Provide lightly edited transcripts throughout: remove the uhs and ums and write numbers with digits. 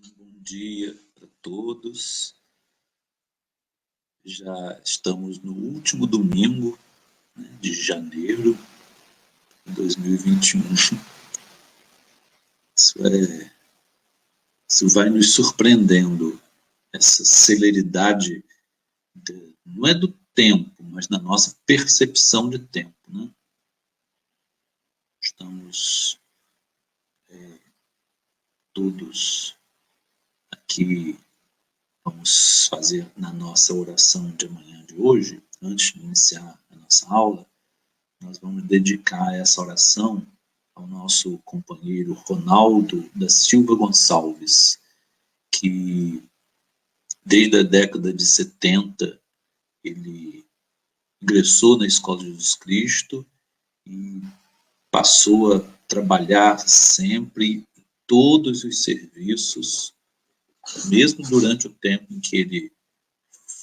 Bom dia para todos. Já estamos no último domingo, né, de janeiro de 2021. Isso vai nos surpreendendo, essa celeridade, não é do tempo, mas na nossa percepção de tempo, né? Estamos todos aqui. Vamos fazer na nossa oração de amanhã de hoje, antes de iniciar a nossa aula, nós vamos dedicar essa oração ao nosso companheiro Ronaldo da Silva Gonçalves, que desde a década de 70 ele ingressou na Escola de Jesus Cristo e passou a trabalhar sempre em todos os serviços, mesmo durante o tempo em que ele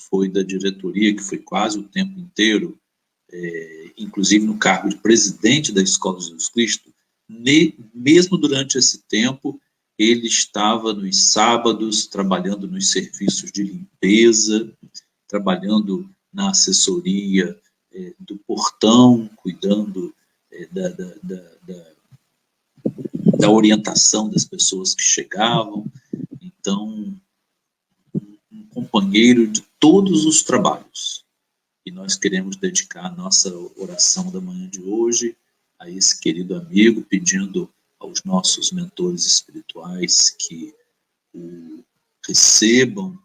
foi da diretoria, que foi quase o tempo inteiro, inclusive no cargo de presidente da Escola de Jesus Cristo. Mesmo durante esse tempo, ele estava nos sábados trabalhando nos serviços de limpeza, trabalhando na assessoria do portão, cuidando da orientação das pessoas que chegavam. Então, um companheiro de todos os trabalhos. E nós queremos dedicar a nossa oração da manhã de hoje a esse querido amigo, pedindo aos nossos mentores espirituais que o recebam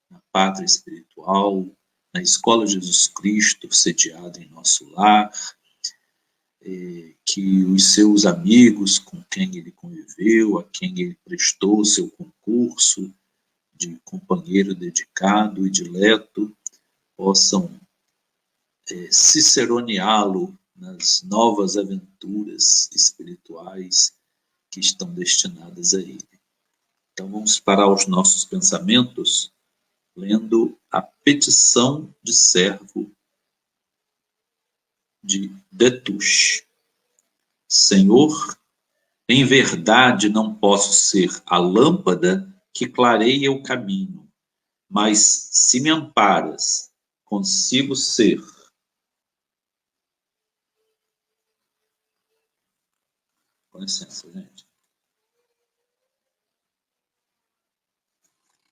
na pátria espiritual, na Escola de Jesus Cristo, sediada em nosso lar, que os seus amigos com quem ele conviveu, a quem ele prestou o seu concurso de companheiro dedicado e dileto, possam ciceroneá-lo nas novas aventuras espirituais que estão destinadas a ele. Então vamos parar os nossos pensamentos lendo a petição de servo de Destouches. Senhor, em verdade não posso ser a lâmpada que clareia o caminho, mas se me amparas, consigo ser. Com licença, gente.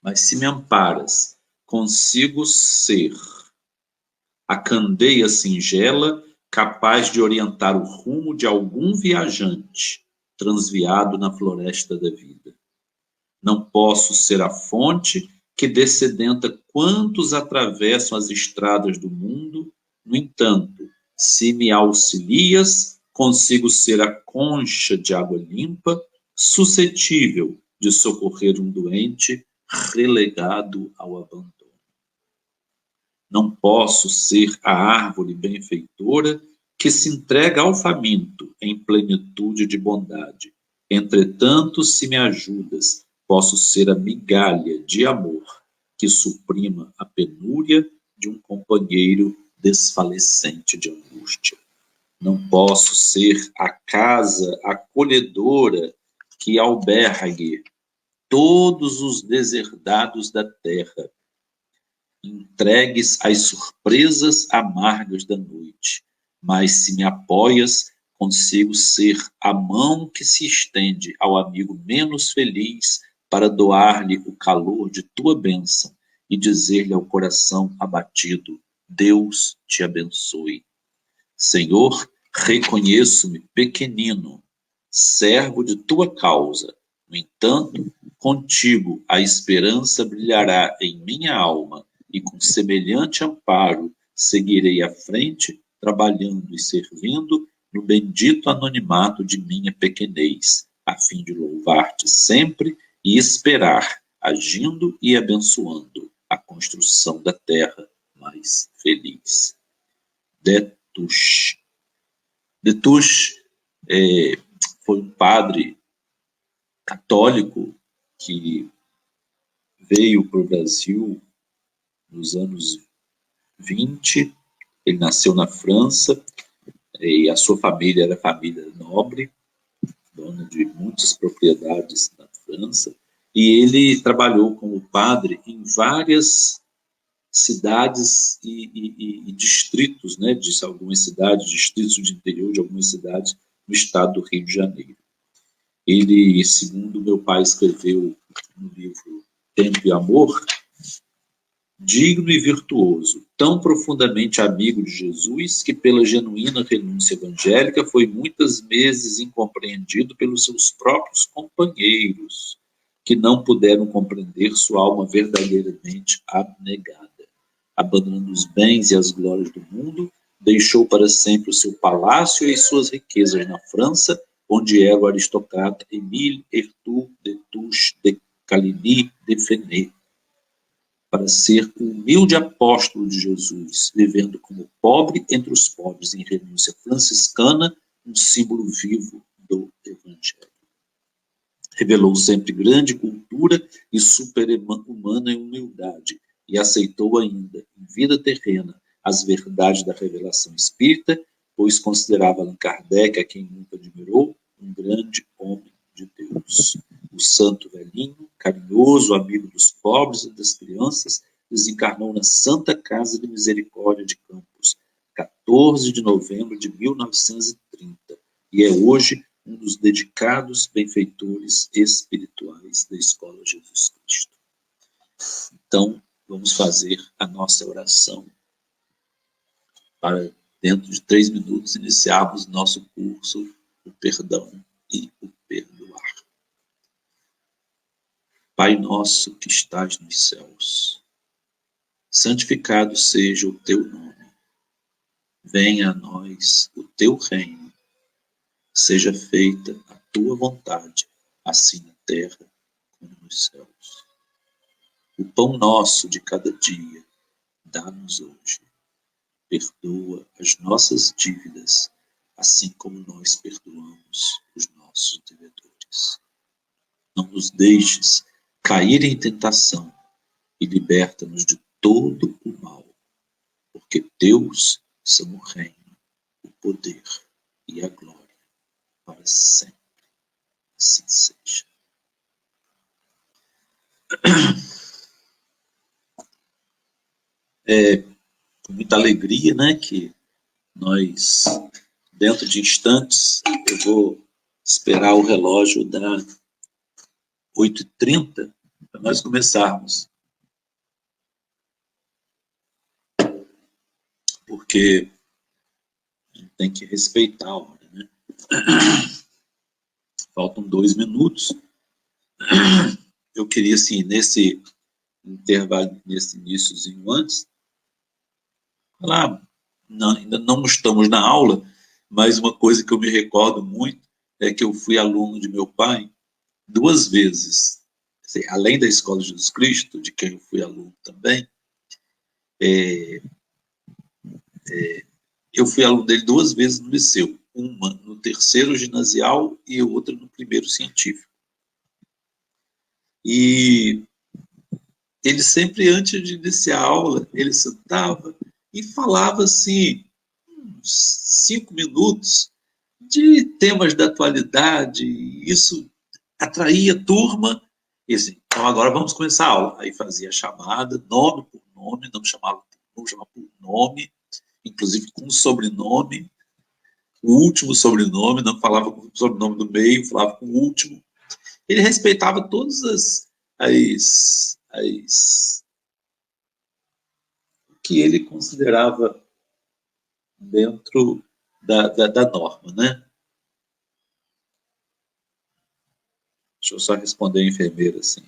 Mas se me amparas, consigo ser a candeia singela capaz de orientar o rumo de algum viajante transviado na floresta da vida. Não posso ser a fonte que dessedenta quantos atravessam as estradas do mundo. No entanto, se me auxilias, consigo ser a concha de água limpa, suscetível de socorrer um doente relegado ao abandono. Não posso ser a árvore benfeitora que se entrega ao faminto em plenitude de bondade. Entretanto, se me ajudas, posso ser a migalha de amor que suprima a penúria de um companheiro desfalecente de angústia. Não posso ser a casa acolhedora que albergue todos os deserdados da terra, entregues às surpresas amargas da noite. Mas se me apoias, consigo ser a mão que se estende ao amigo menos feliz para doar-lhe o calor de tua bênção e dizer-lhe ao coração abatido: Deus te abençoe. Senhor, reconheço-me pequenino, servo de tua causa. No entanto, contigo a esperança brilhará em minha alma e com semelhante amparo seguirei à frente, trabalhando e servindo no bendito anonimato de minha pequenez, a fim de louvar-te sempre e esperar, agindo e abençoando a construção da terra mais feliz. Destouches. Destouches foi um padre católico que veio para o Brasil nos anos 20. Ele nasceu na França e a sua família era família nobre, dona de muitas propriedades na França, E ele trabalhou como padre em várias cidades e distritos, né, de algumas cidades, distritos de interior de algumas cidades no estado do Rio de Janeiro. Ele, segundo meu pai escreveu no livro Tempo e Amor, digno e virtuoso, tão profundamente amigo de Jesus que, pela genuína renúncia evangélica, foi muitas vezes incompreendido pelos seus próprios companheiros, que não puderam compreender sua alma verdadeiramente abnegada. Abandonando os bens e as glórias do mundo, deixou para sempre o seu palácio e suas riquezas na França, onde era o aristocrata Émile Arthur de Touche de Caligny de Fenech, para ser o humilde apóstolo de Jesus, vivendo como pobre entre os pobres em renúncia franciscana, um símbolo vivo do Evangelho. Revelou sempre grande cultura e super-humana humildade, e aceitou ainda, em vida terrena, as verdades da revelação espírita, pois considerava Allan Kardec, a quem nunca admirou, um grande homem de Deus. O santo velhinho, carinhoso, amigo dos pobres e das crianças, desencarnou na Santa Casa de Misericórdia de Campos, 14 de novembro de 1930, e é hoje um dos dedicados benfeitores espirituais da Escola Jesus Cristo. Então, vamos fazer a nossa oração para, dentro de 3 minutos, iniciarmos nosso curso, o perdão e o perdoar. Pai nosso que estás nos céus, santificado seja o teu nome. Venha a nós o teu reino. Seja feita a tua vontade, assim na terra como nos céus. O pão nosso de cada dia, dá-nos hoje. Perdoa as nossas dívidas, assim como nós perdoamos os nossos devedores. Não nos deixes cair em tentação e liberta-nos de todo o mal, porque teus são o reino, o poder e a glória para sempre. Assim seja. Com muita alegria, né, que nós, dentro de instantes, eu vou esperar o relógio dar 8h30 para nós começarmos. Porque tem que respeitar a hora, né? Faltam 2 minutos. Eu queria, assim, nesse intervalo, nesse iníciozinho antes, falar, não, ainda não estamos na aula, mas uma coisa que eu me recordo muito é que eu fui aluno de meu pai 2 vezes. Assim, além da Escola de Jesus Cristo, de quem eu fui aluno também, eu fui aluno dele 2 vezes no liceu. Uma no terceiro ginasial e outra no primeiro científico. E ele sempre, antes de iniciar a aula, ele sentava e falava assim, uns 5 minutos, de temas da atualidade, e isso atraía a turma, e assim, então agora vamos começar a aula. Aí fazia a chamada, nome por nome, não chamava por nome, inclusive com sobrenome, o último sobrenome, não falava com o sobrenome do meio, falava com o último. Ele respeitava todas as que ele considerava dentro da norma, né? Deixa eu só responder a enfermeira assim.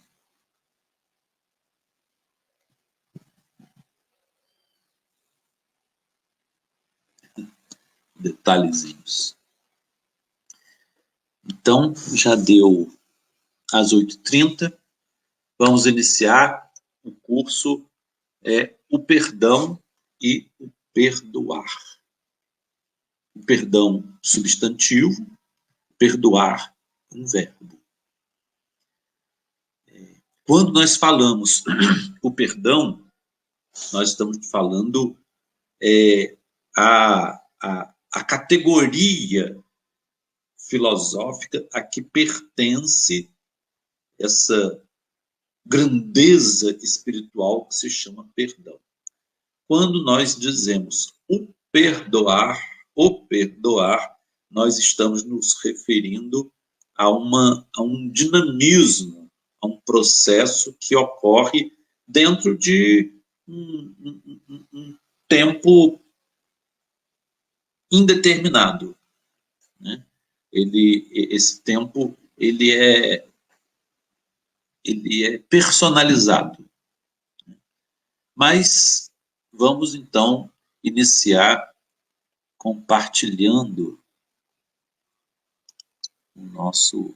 Detalhezinhos. Então, já deu às 8h30. Vamos iniciar o curso o perdão e o perdoar. O perdão, substantivo, perdoar, um verbo. Quando nós falamos o perdão, nós estamos falando a categoria filosófica a que pertence grandeza espiritual que se chama perdão. Quando nós dizemos o perdoar, nós estamos nos referindo a um dinamismo, a um processo que ocorre dentro de um tempo indeterminado, né? Esse tempo ele é personalizado. Mas vamos então iniciar compartilhando o nosso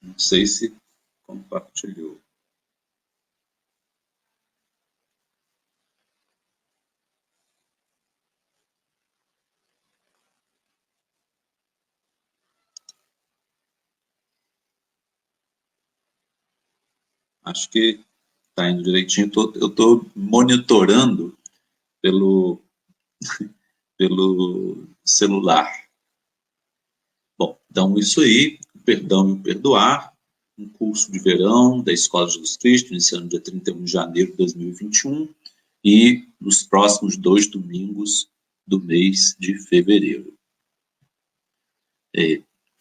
não sei se compartilhou. Acho que está indo direitinho. Eu estou monitorando pelo, pelo celular. Bom, então isso aí, o perdão e o perdoar, um curso de verão da Escola de Jesus Cristo, iniciando dia 31 de janeiro de 2021, e nos próximos 2 domingos do mês de fevereiro.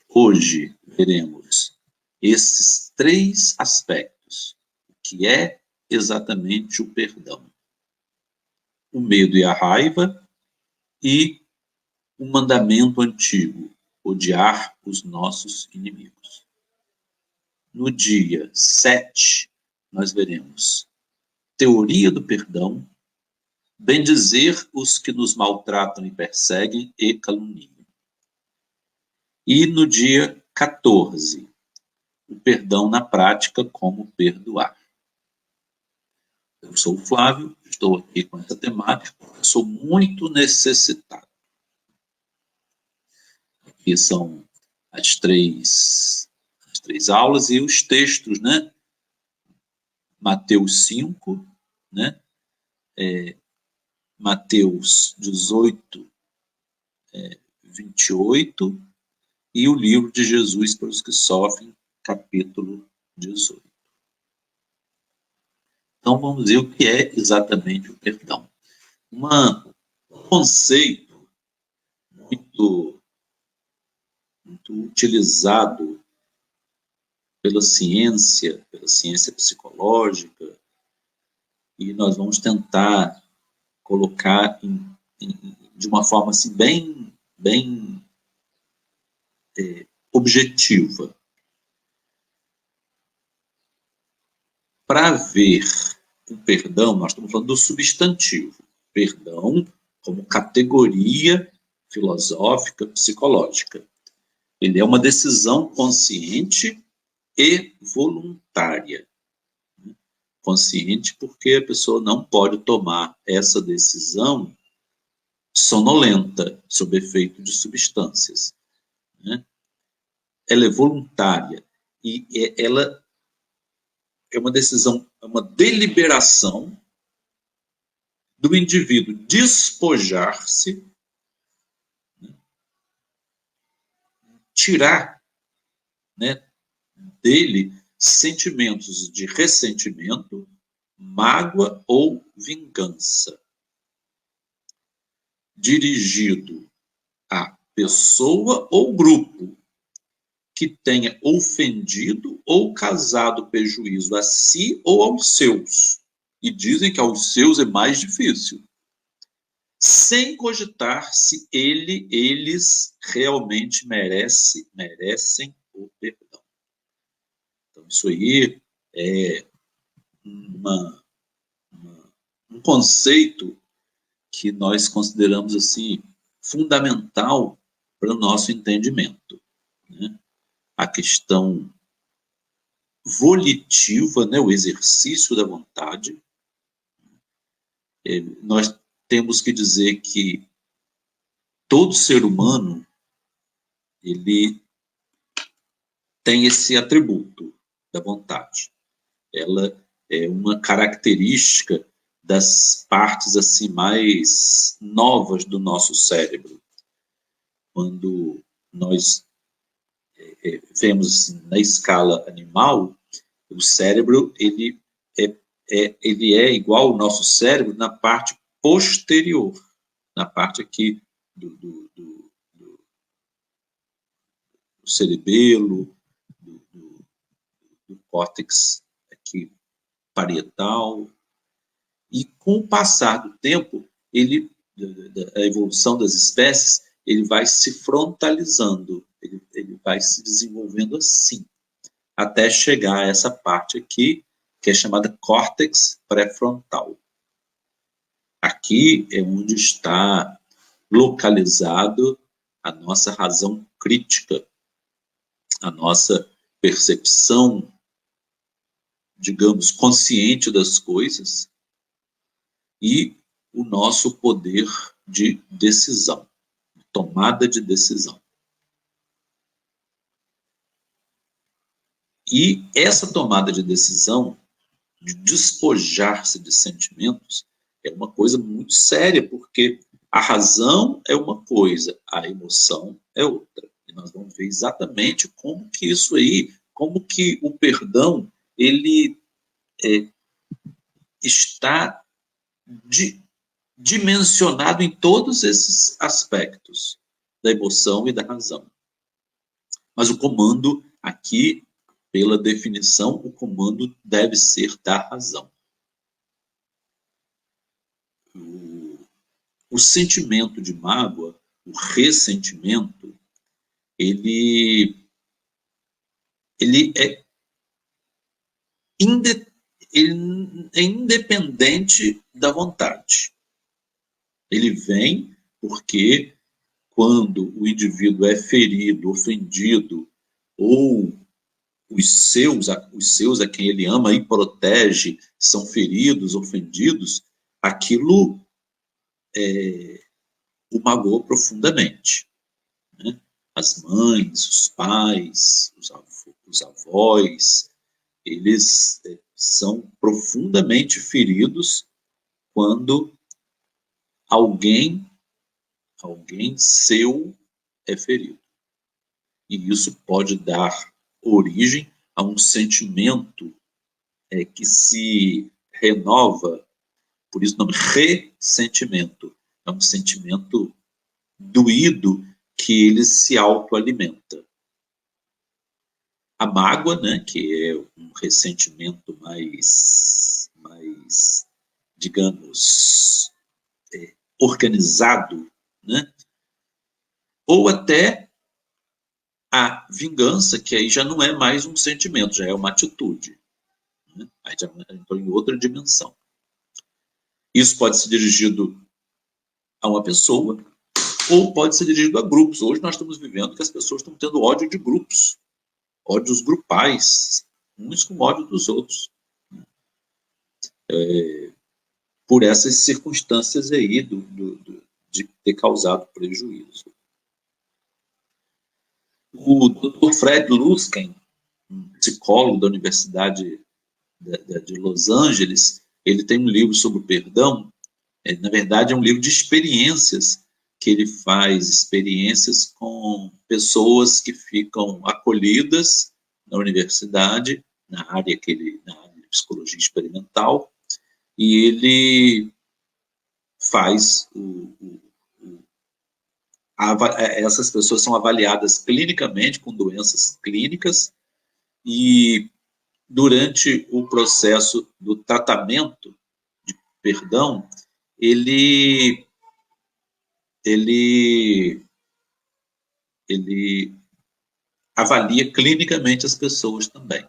Hoje veremos esses 3 aspectos, o que é exatamente o perdão. O medo e a raiva e o mandamento antigo, odiar os nossos inimigos. No dia 7, nós veremos teoria do perdão, bendizer os que nos maltratam e perseguem e caluniam. E no dia 14, o perdão na prática, como perdoar. Eu sou o Flávio, estou aqui com essa temática, eu sou muito necessitado. Aqui são as três aulas e os textos, né? Mateus 5, né? Mateus 18, 28, e o livro de Jesus para os que sofrem, capítulo 18. Então vamos ver o que é exatamente o perdão. Um conceito muito utilizado pela ciência psicológica, e nós vamos tentar colocar de uma forma assim, bem objetiva. Para ver o perdão, nós estamos falando do substantivo. Perdão como categoria filosófica, psicológica. Ele é uma decisão consciente e voluntária. Consciente porque a pessoa não pode tomar essa decisão sonolenta, sob efeito de substâncias, né? Ela é voluntária e ela é uma decisão, é uma deliberação do indivíduo despojar-se, né? Tirar, né, dele sentimentos de ressentimento, mágoa ou vingança, dirigido à pessoa ou grupo que tenha ofendido ou causado prejuízo a si ou aos seus. E dizem que aos seus é mais difícil. Sem cogitar se eles realmente merecem o perdão. Então, isso aí é um conceito que nós consideramos assim fundamental para o nosso entendimento, né? A questão volitiva, né, o exercício da vontade. Nós temos que dizer que todo ser humano ele tem esse atributo da vontade. Ela é uma característica das partes assim mais novas do nosso cérebro. Quando nós vemos assim, na escala animal, o cérebro ele é igual ao nosso cérebro na parte posterior, na parte aqui do cerebelo, do córtex aqui parietal. E com o passar do tempo, a evolução das espécies, ele vai se frontalizando, ele vai se desenvolvendo assim, até chegar a essa parte aqui, que é chamada córtex pré-frontal. Aqui é onde está localizado a nossa razão crítica, a nossa percepção, digamos, consciente das coisas e o nosso poder de decisão, tomada de decisão. E essa tomada de decisão, de despojar-se de sentimentos, é uma coisa muito séria, porque a razão é uma coisa, a emoção é outra. E nós vamos ver exatamente como que isso aí, como que o perdão, ele está dimensionado em todos esses aspectos da emoção e da razão. Mas o comando aqui, pela definição, o comando deve ser da razão. O sentimento de mágoa, o ressentimento, ele é independente da vontade. Ele vem porque quando o indivíduo é ferido, ofendido, ou os seus a quem ele ama e protege são feridos, ofendidos, aquilo o magoa profundamente. Né? As mães, os pais, os avós, eles são profundamente feridos quando alguém seu é ferido. E isso pode dar origem a um sentimento que se renova, por isso o nome ressentimento. É um sentimento doído que ele se autoalimenta. A mágoa, né, que é um ressentimento mais digamos, organizado, né? Ou até a vingança, que aí já não é mais um sentimento, já é uma atitude. Né? Aí já entrou em outra dimensão. Isso pode ser dirigido a uma pessoa ou pode ser dirigido a grupos. Hoje nós estamos vivendo que as pessoas estão tendo ódio de grupos, ódios grupais, uns com ódio dos outros. Por essas circunstâncias aí de ter causado prejuízo. O Dr. Fred Luskin, um psicólogo da Universidade de Los Angeles, ele tem um livro sobre o perdão. Na verdade, é um livro de experiências que ele faz, experiências com pessoas que ficam acolhidas na universidade, na área de psicologia experimental, e ele faz essas pessoas são avaliadas clinicamente com doenças clínicas e durante o processo do tratamento de perdão, ele avalia clinicamente as pessoas também.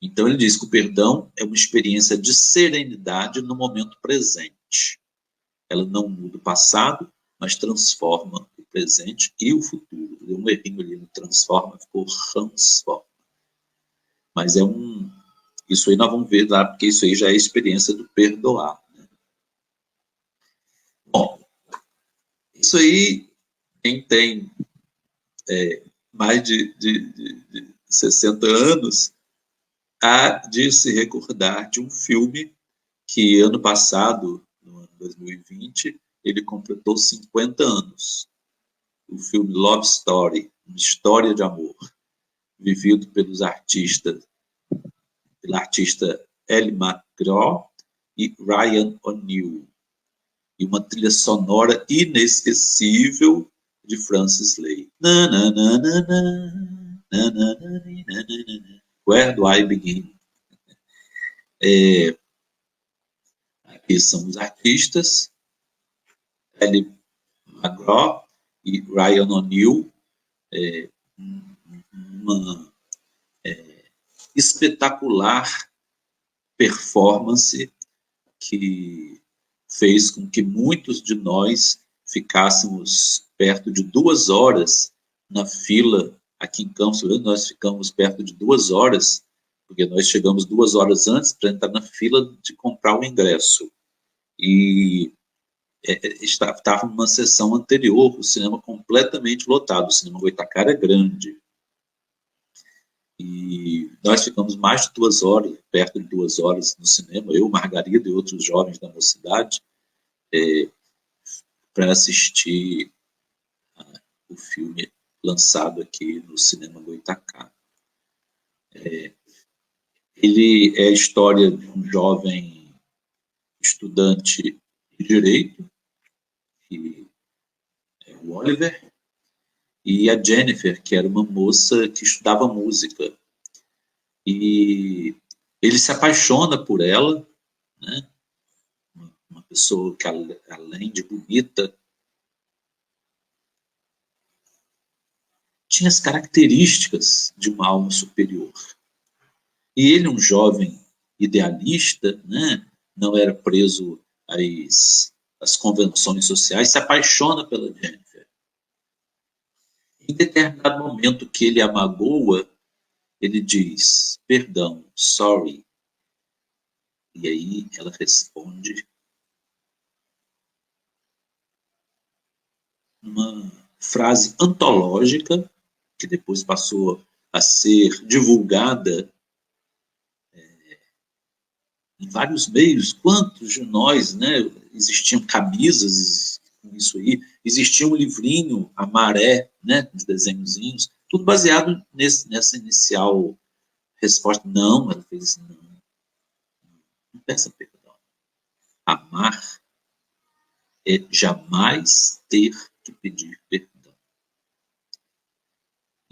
Então ele diz que o perdão é uma experiência de serenidade no momento presente. Ela não muda o passado, mas transforma o presente e o futuro. Deu um errinho ali no transforma, ficou transforma. Mas isso aí nós vamos ver lá, porque isso aí já é a experiência do perdoar. Né? Bom, isso aí, quem tem mais de 60 anos, há de se recordar de um filme que ano passado, no ano 2020, ele completou 50 anos. O filme Love Story, uma história de amor, vivido pela artista Ellie McGraw e Ryan O'Neal, e uma trilha sonora inesquecível de Francis Lai. Where do I begin? Aqui são os artistas, Ellie McGraw e Ryan O'Neal, uma espetacular performance que fez com que muitos de nós ficássemos perto de 2 horas na fila. Aqui em Campos, nós ficamos perto de 2 horas, porque nós chegamos 2 horas antes para entrar na fila de comprar o ingresso. E estava numa sessão anterior, o cinema completamente lotado. O cinema Goytacara é grande. E nós ficamos mais de 2 horas, perto de 2 horas no cinema, eu, Margarida e outros jovens da mocidade, para assistir o filme lançado aqui no cinema Goytacara. Ele é a história de um jovem estudante de direito, que é o Oliver, e a Jennifer, que era uma moça que estudava música. E ele se apaixona por ela, né? Uma pessoa que, além de bonita, tinha as características de uma alma superior. E ele, um jovem idealista, né? Não era preso às convenções sociais, se apaixona pela Jennifer. Em determinado momento que ele a magoa, ele diz, perdão, sorry. E aí ela responde uma frase antológica, que depois passou a ser divulgada em vários meios. Quantos de nós, né? Existiam camisas com isso aí, existia um livrinho, a Maré, né? De desenhozinhos, tudo baseado nessa inicial resposta. Não, ela fez assim, não peça perdão. Amar é jamais ter que pedir perdão.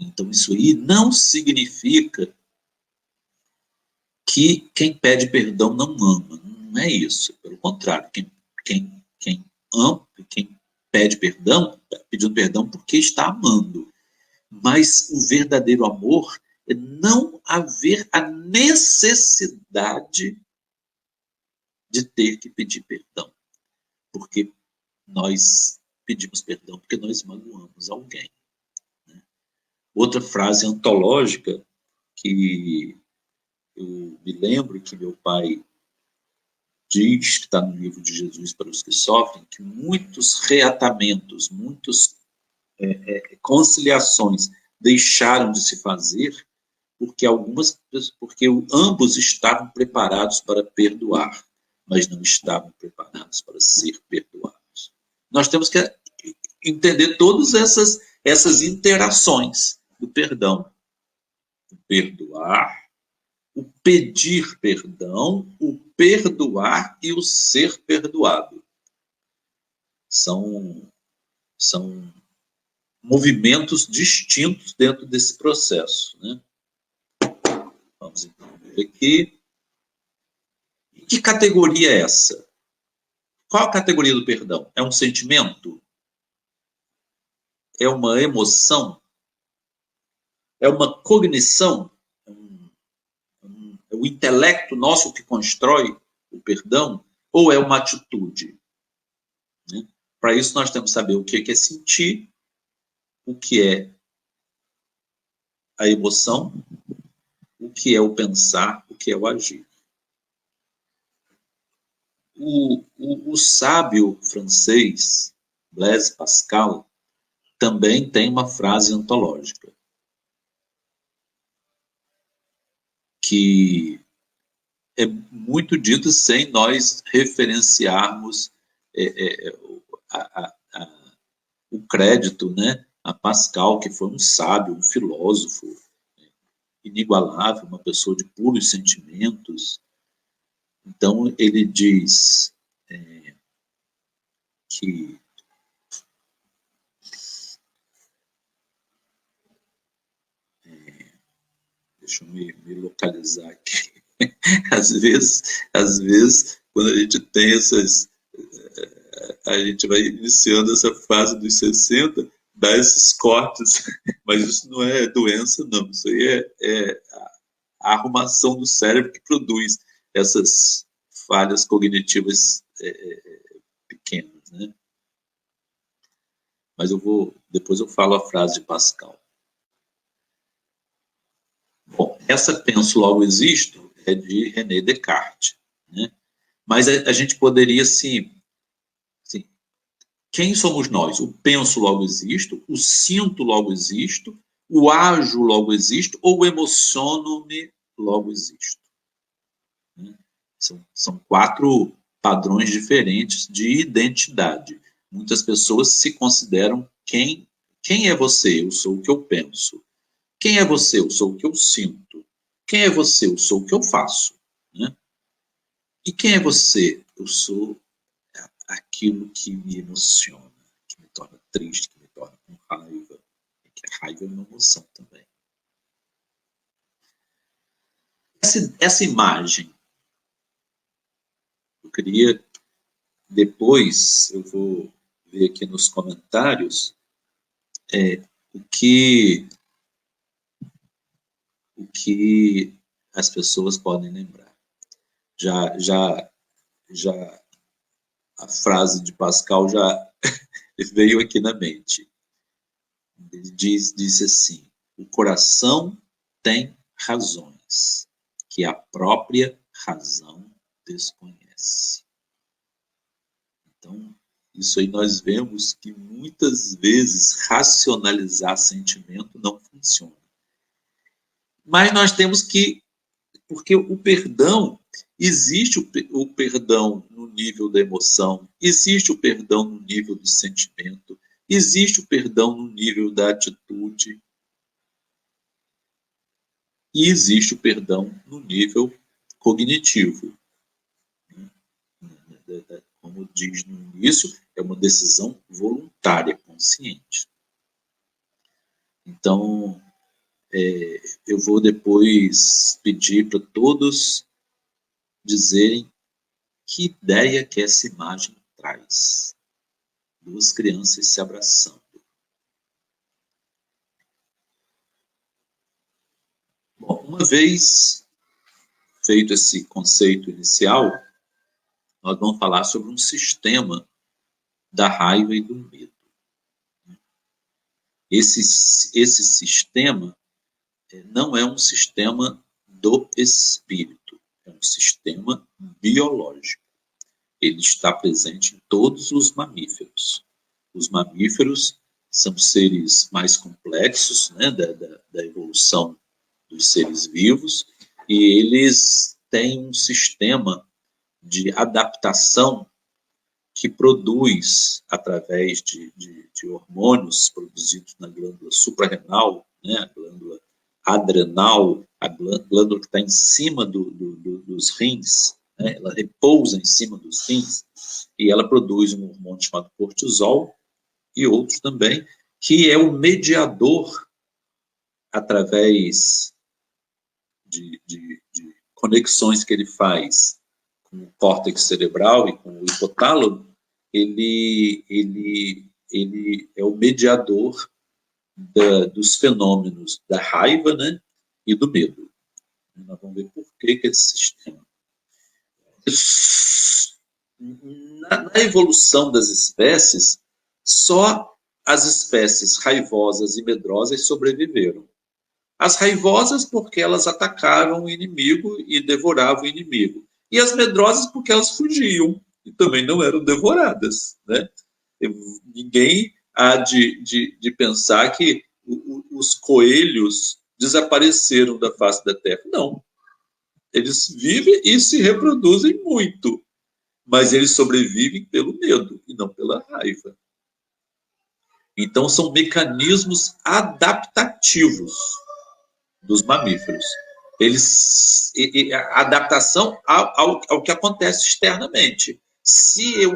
Então, isso aí não significa que quem pede perdão não ama. Não é isso. Pelo contrário, quem ama, quem pede perdão, está pedindo perdão porque está amando. Mas o verdadeiro amor é não haver a necessidade de ter que pedir perdão. Porque nós pedimos perdão porque nós magoamos alguém. Né? Outra frase antológica que eu me lembro que meu pai diz, que está no livro de Jesus para os que sofrem, que muitos reatamentos, muitas conciliações deixaram de se fazer porque ambos estavam preparados para perdoar, mas não estavam preparados para ser perdoados. Nós temos que entender todas essas interações do perdão. O perdoar, o pedir perdão, o perdoar e o ser perdoado. São movimentos distintos dentro desse processo. Né? Vamos então ver aqui. Que categoria é essa? Qual a categoria do perdão? É um sentimento? É uma emoção? É uma cognição? É o intelecto nosso que constrói o perdão? Ou é uma atitude? Né? Para isso, nós temos que saber o que é sentir, o que é a emoção, o que é o pensar, o que é o agir. O sábio francês, Blaise Pascal, também tem uma frase antológica. que é muito dito sem nós referenciarmos o crédito, né, a Pascal, que foi um sábio, um filósofo inigualável, uma pessoa de puros sentimentos. Então, ele diz que deixa eu me localizar aqui. Às vezes, quando a gente tem a gente vai iniciando essa fase dos 60, dá esses cortes, mas isso não é doença, não. Isso aí é a arrumação do cérebro que produz essas falhas cognitivas pequenas, né? Mas depois eu falo a frase de Pascal. Bom, essa penso logo existo é de René Descartes, né? Mas a gente poderia, sim, quem somos nós? O penso logo existo, o sinto logo existo, o ajo logo existo, ou o emociono-me logo existo. Né? São 4 padrões diferentes de identidade. Muitas pessoas se consideram quem é você? Eu sou o que eu penso. Quem é você? Eu sou o que eu sinto. Quem é você? Eu sou o que eu faço. Né? E quem é você? Eu sou aquilo que me emociona, que me torna triste, que me torna com raiva. Que a raiva é uma emoção também. Essa imagem, eu queria, depois, eu vou ver aqui nos comentários, o que as pessoas podem lembrar. Já a frase de Pascal já veio aqui na mente. Ele disse assim: o coração tem razões que a própria razão desconhece. Então, isso aí nós vemos que muitas vezes racionalizar sentimento não funciona. Mas nós temos que, porque o perdão, existe o perdão no nível da emoção, existe o perdão no nível do sentimento, existe o perdão no nível da atitude, e existe o perdão no nível cognitivo. Como diz no início, é uma decisão voluntária, consciente. Então, eu vou depois pedir para todos dizerem que ideia que essa imagem traz. 2 crianças se abraçando. Bom, uma vez feito esse conceito inicial, nós vamos falar sobre um sistema da raiva e do medo. Esse sistema não é um sistema do espírito, é um sistema biológico. Ele está presente em todos os mamíferos. Os mamíferos são seres mais complexos, né, da evolução dos seres vivos, e eles têm um sistema de adaptação que produz, através de hormônios produzidos na glândula suprarrenal, né, a glândula adrenal, a glândula que está em cima dos rins, né, ela repousa em cima dos rins, e ela produz um hormônio chamado cortisol, e outros também, que é o mediador, através de conexões que ele faz com o córtex cerebral e com o hipotálamo, ele é o mediador dos fenômenos da raiva, né, e do medo. Nós vamos ver por que esse sistema. Na evolução das espécies, só as espécies raivosas e medrosas sobreviveram. As raivosas porque elas atacavam o inimigo e devoravam o inimigo. E as medrosas porque elas fugiam e também não eram devoradas. Né? Ninguém há de pensar que os coelhos desapareceram da face da Terra. Não. Eles vivem e se reproduzem muito, mas eles sobrevivem pelo medo e não pela raiva. Então, são mecanismos adaptativos dos mamíferos. A adaptação ao que acontece externamente. Se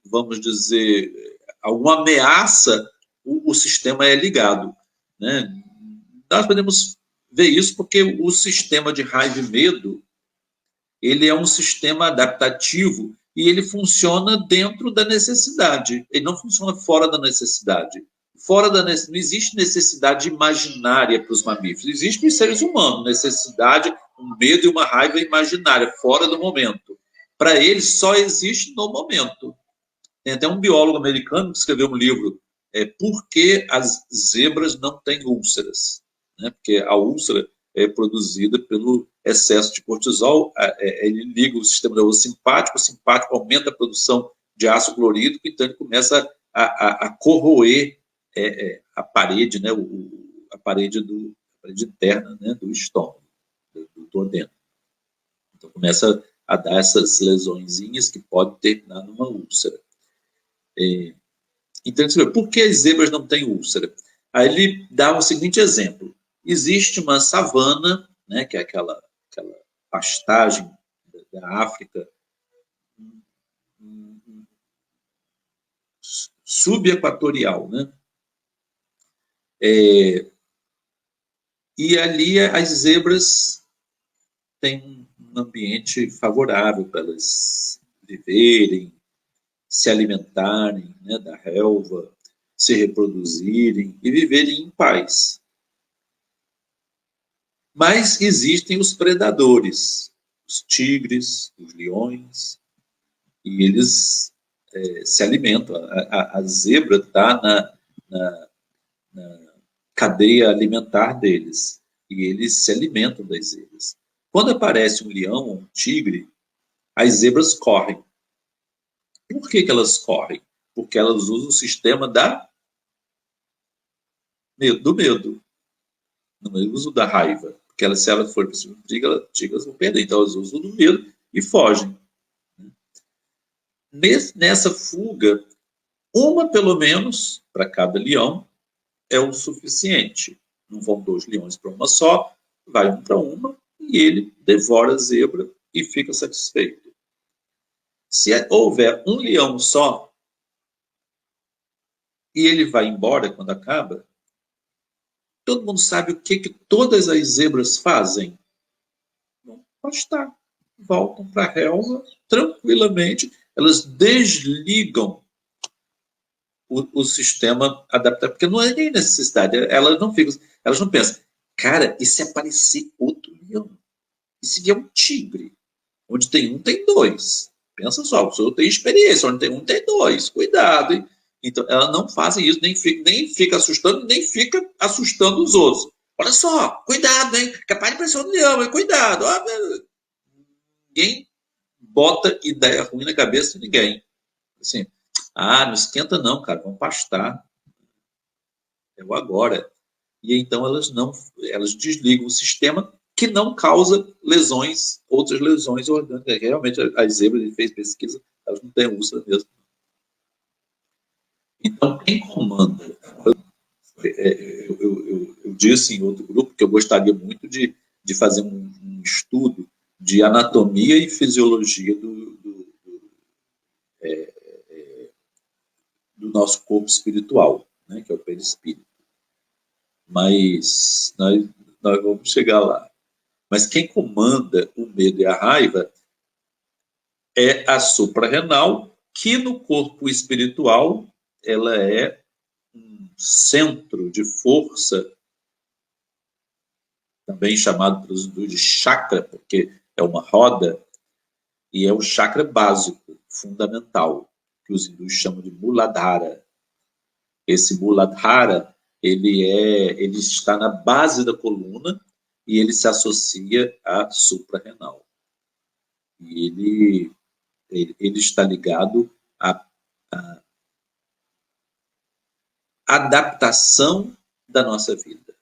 vamos dizer, alguma ameaça, o sistema é ligado, né? Nós podemos ver isso porque o sistema de raiva e medo, ele é um sistema adaptativo e ele funciona dentro da necessidade. Ele não funciona fora da necessidade. Não existe necessidade imaginária para os mamíferos. Existe para os seres humanos necessidade, um medo e uma raiva imaginária, fora do momento. Para eles, só existe no momento. Tem até um biólogo americano que escreveu um livro, Por que as zebras não têm úlceras? Né? Porque a úlcera é produzida pelo excesso de cortisol, ele liga o sistema nervoso simpático, o simpático aumenta a produção de ácido clorídrico, então ele começa a corroer a parede, né? a parede interna, né? do estômago, do duodeno. Então começa a dar essas lesõezinhas que podem terminar numa úlcera. Então, por que as zebras não têm úlcera? Aí ele dá o seguinte exemplo. Existe uma savana, né, que é aquela pastagem da África subequatorial, né? E ali as zebras têm um ambiente favorável para elas viverem, se alimentarem, né, da relva, se reproduzirem e viverem em paz. Mas existem os predadores, os tigres, os leões, e eles se alimentam. A zebra está na cadeia alimentar deles, e eles se alimentam das zebras. Quando aparece um leão ou um tigre, as zebras correm. Por que elas correm? Porque elas usam o sistema do medo, não usam da raiva. Porque se elas forem para cima do tigre, elas vão perder. Então elas usam do medo e fogem. Nessa fuga, uma pelo menos para cada leão é o suficiente. Não vão 2 leões para uma só, vai um para uma e ele devora a zebra e fica satisfeito. Se houver um leão só e ele vai embora quando acaba, todo mundo sabe o que todas as zebras fazem? Vão pastar, voltam para a relva tranquilamente, elas desligam o sistema adaptativo, porque não é nem necessidade, elas não pensam, cara, e se aparecer outro leão? E se vier um tigre? Onde tem um, tem 2. Pensa só, o senhor tem experiência, onde tem um, tem 2. Cuidado, hein? Então, elas não fazem isso, nem fica assustando, nem fica assustando os outros. Olha só, cuidado, hein? Capaz de aparecer um leão, hein? Cuidado. Ninguém bota ideia ruim na cabeça de ninguém. Assim, não esquenta não, cara, vamos pastar. É o agora. E então elas desligam o sistema que não causa lesões, outras lesões orgânicas. Realmente, as zebras, ele fez pesquisa, elas não têm úlcera mesmo. Então, quem comanda? Eu disse em outro grupo que eu gostaria muito de fazer um estudo de anatomia e fisiologia do nosso corpo espiritual, né, que é o perispírito. Mas nós vamos chegar lá. Mas quem comanda o medo e a raiva é a suprarrenal, que no corpo espiritual ela é um centro de força, também chamado pelos hindus de chakra, porque é uma roda, e é o chakra básico, fundamental, que os hindus chamam de Muladhara. Esse Muladhara, ele está na base da coluna e ele se associa à suprarrenal. E ele está ligado à adaptação da nossa vida,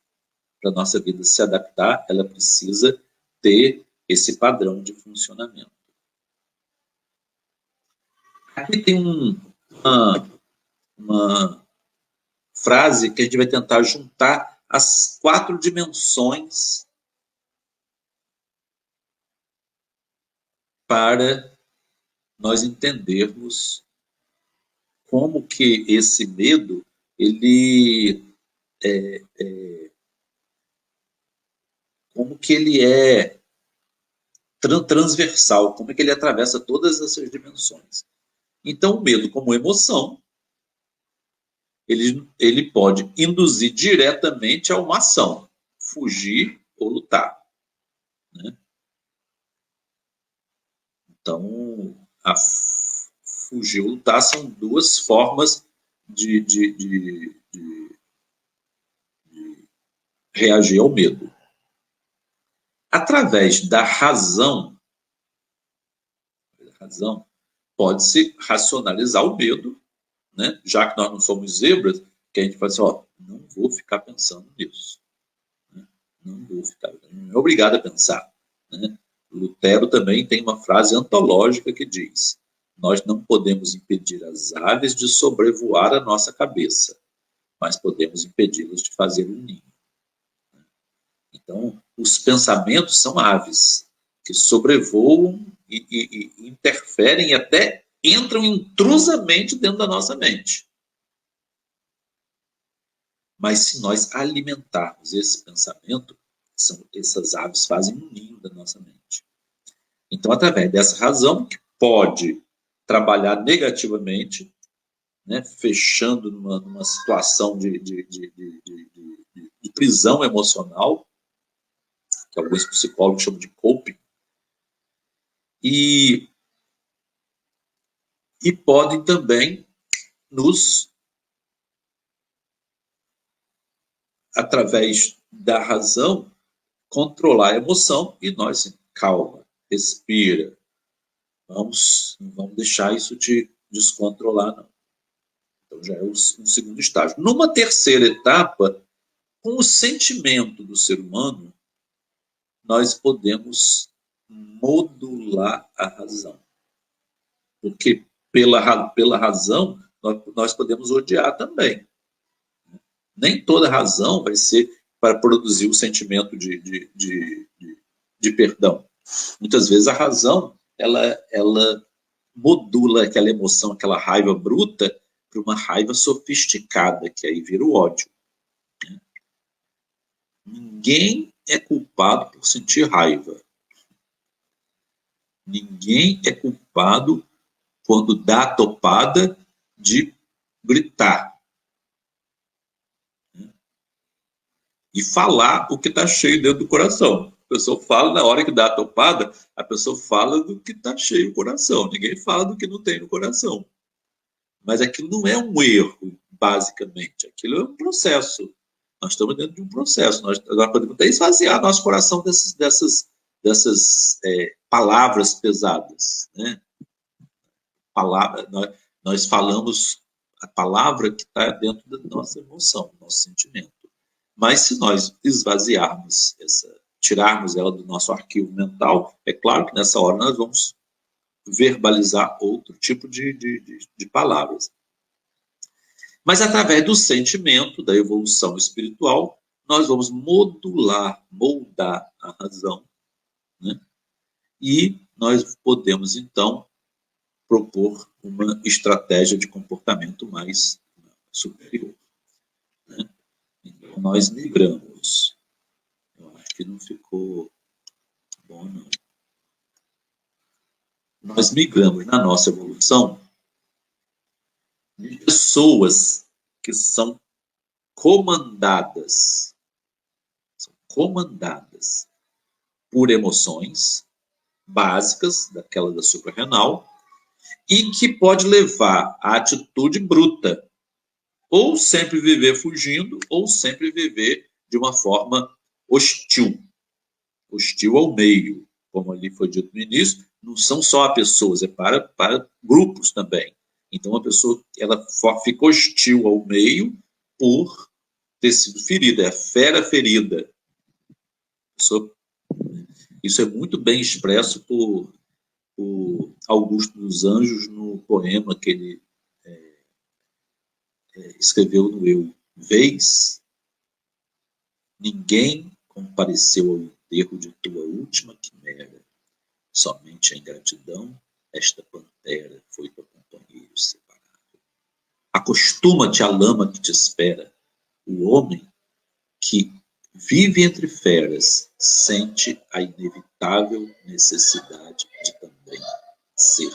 para a nossa vida se adaptar, ela precisa ter esse padrão de funcionamento. Aqui tem uma frase que a gente vai tentar juntar as 4 dimensões para nós entendermos como que esse medo como que ele é transversal, como é que ele atravessa todas essas dimensões. Então, o medo como emoção, ele pode induzir diretamente a uma ação, fugir ou lutar. Né? Então, fugir ou lutar são 2 formas de reagir ao medo. Através da razão, pode-se racionalizar o medo, né? Já que nós não somos zebras, que a gente fala assim, ó, não vou ficar pensando nisso. Né? Não vou ficar, não é obrigado a pensar. Né? Lutero também tem uma frase antológica que diz: nós não podemos impedir as aves de sobrevoar a nossa cabeça, mas podemos impedi-las de fazer um ninho. Então, os pensamentos são aves que sobrevoam e interferem e até entram intrusamente dentro da nossa mente. Mas se nós alimentarmos esse pensamento, essas aves fazem um ninho da nossa mente. Então, através dessa razão, que pode trabalhar negativamente, né, fechando numa situação de prisão emocional, que alguns psicólogos chamam de coping, e podem também nos, através da razão, controlar a emoção e nós, calma, respira, não vamos deixar isso te descontrolar, não. Então já é um segundo estágio. Numa terceira etapa, com o sentimento do ser humano, nós podemos modular a razão. Porque pela razão, nós podemos odiar também. Nem toda razão vai ser para produzir o sentimento de perdão. Muitas vezes a razão, ela modula aquela emoção, aquela raiva bruta, para uma raiva sofisticada, que aí vira o ódio. Ninguém é culpado por sentir raiva. Ninguém é culpado quando dá a topada de gritar. E falar o que está cheio dentro do coração. A pessoa fala, na hora que dá a topada, a pessoa fala do que está cheio no coração. Ninguém fala do que não tem no coração. Mas aquilo não é um erro, basicamente. Aquilo é um processo. Nós estamos dentro de um processo. Nós podemos até esvaziar nosso coração dessas palavras pesadas. Né? Nós falamos a palavra que está dentro da nossa emoção, do nosso sentimento. Mas se nós esvaziarmos tirarmos ela do nosso arquivo mental, é claro que nessa hora nós vamos verbalizar outro tipo de palavras. Mas através do sentimento, da evolução espiritual, nós vamos moldar a razão. Né? E nós podemos, então, propor uma estratégia de comportamento mais superior. Né? Então, nós migramos. Eu acho que não ficou bom, não. Nós migramos na nossa evolução de pessoas que são comandadas por emoções básicas, daquela da suprarrenal, e que pode levar à atitude bruta, ou sempre viver fugindo, ou sempre viver de uma forma hostil ao meio, como ali foi dito no início, não são só pessoas, é para grupos também. Então, a pessoa ela fica hostil ao meio por ter sido ferida, é a fera ferida. Isso é muito bem expresso por Augusto dos Anjos no poema que ele escreveu no Eu. Vês, ninguém compareceu ao enterro de tua última quimera. Somente a ingratidão, esta pantera foi teu companheiro separado. Acostuma-te à lama que te espera. O homem que vive entre feras sente a inevitável necessidade de também ser.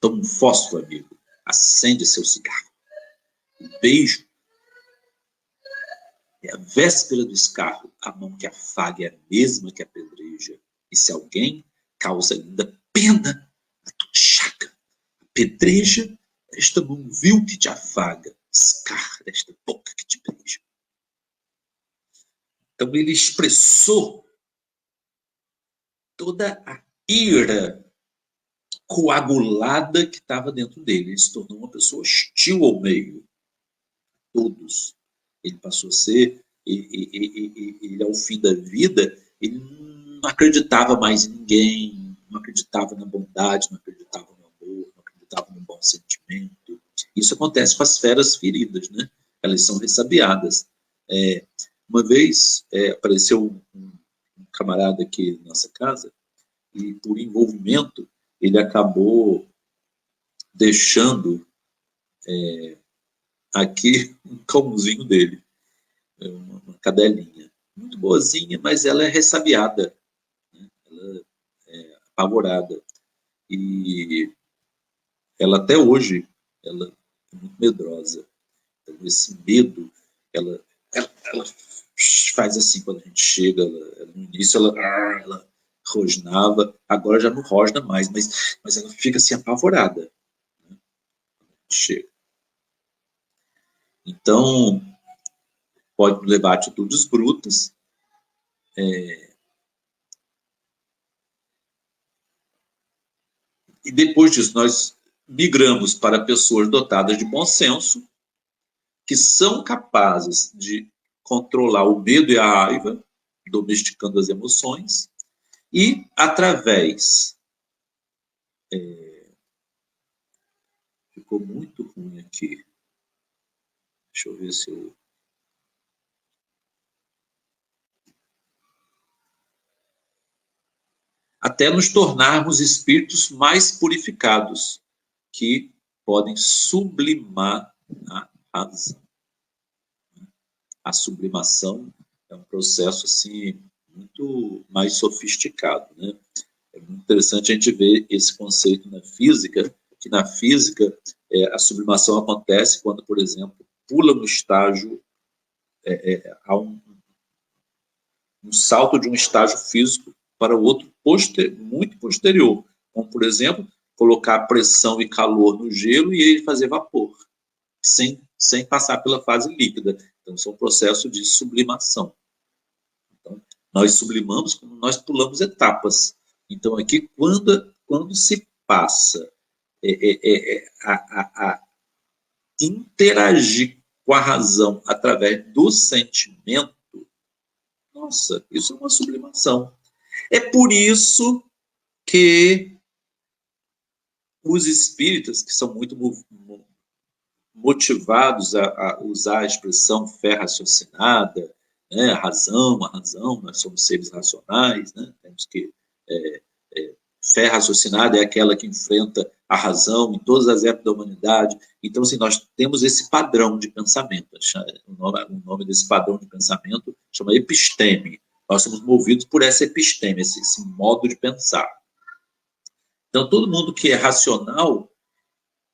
Toma um fósforo, amigo. Acende seu cigarro. Um beijo é a véspera do escarro. A mão que afaga é a mesma que apedreja. E se alguém causa ainda pena a tua chaga, apedreja esta mão vil que te afaga, escarra desta boca que te beija. Então ele expressou toda a ira coagulada que estava dentro dele. Ele se tornou uma pessoa hostil ao meio. Todos. Ele passou a ser, ele ao fim da vida, ele não acreditava mais em ninguém, não acreditava na bondade, não acreditava no amor, não acreditava no bom sentimento. Isso acontece com as feras feridas, né? Elas são ressabiadas. Uma vez apareceu um camarada aqui na nossa casa e, por envolvimento, ele acabou deixando aqui um cãozinho dele, uma cadelinha. Muito boazinha, mas ela é ressabiada, né? Ela é apavorada. E ela até hoje, ela é muito medrosa. Então, esse medo, ela faz assim quando a gente chega. No início, ela rosnava, agora já não rosna mais, mas ela fica assim apavorada, né? Chega. Então, pode levar a atitudes brutas. E depois disso, nós migramos para pessoas dotadas de bom senso, que são capazes de controlar o medo e a raiva, domesticando as emoções, e através... ficou muito ruim aqui. Deixa eu ver se eu... até nos tornarmos espíritos mais purificados, que podem sublimar a razão. A sublimação é um processo assim muito mais sofisticado, né? É muito interessante a gente ver esse conceito na física, que na física a sublimação acontece quando, por exemplo, pula um estágio, há um salto de um estágio físico para o outro muito posterior, como, por exemplo, colocar pressão e calor no gelo e ele fazer vapor, sem passar pela fase líquida. Então, isso é um processo de sublimação. Então, nós sublimamos quando nós pulamos etapas. Então, aqui, quando se passa a interagir com a razão através do sentimento, nossa, isso é uma sublimação. É por isso que os espíritas, que são muito motivados a usar a expressão fé raciocinada, né? A razão, nós somos seres racionais, né? Temos que fé raciocinada é aquela que enfrenta a razão em todas as épocas da humanidade. Então, assim, nós temos esse padrão de pensamento. O nome desse padrão de pensamento chama episteme. Nós somos movidos por essa episteme, esse modo de pensar. Então, todo mundo que é racional,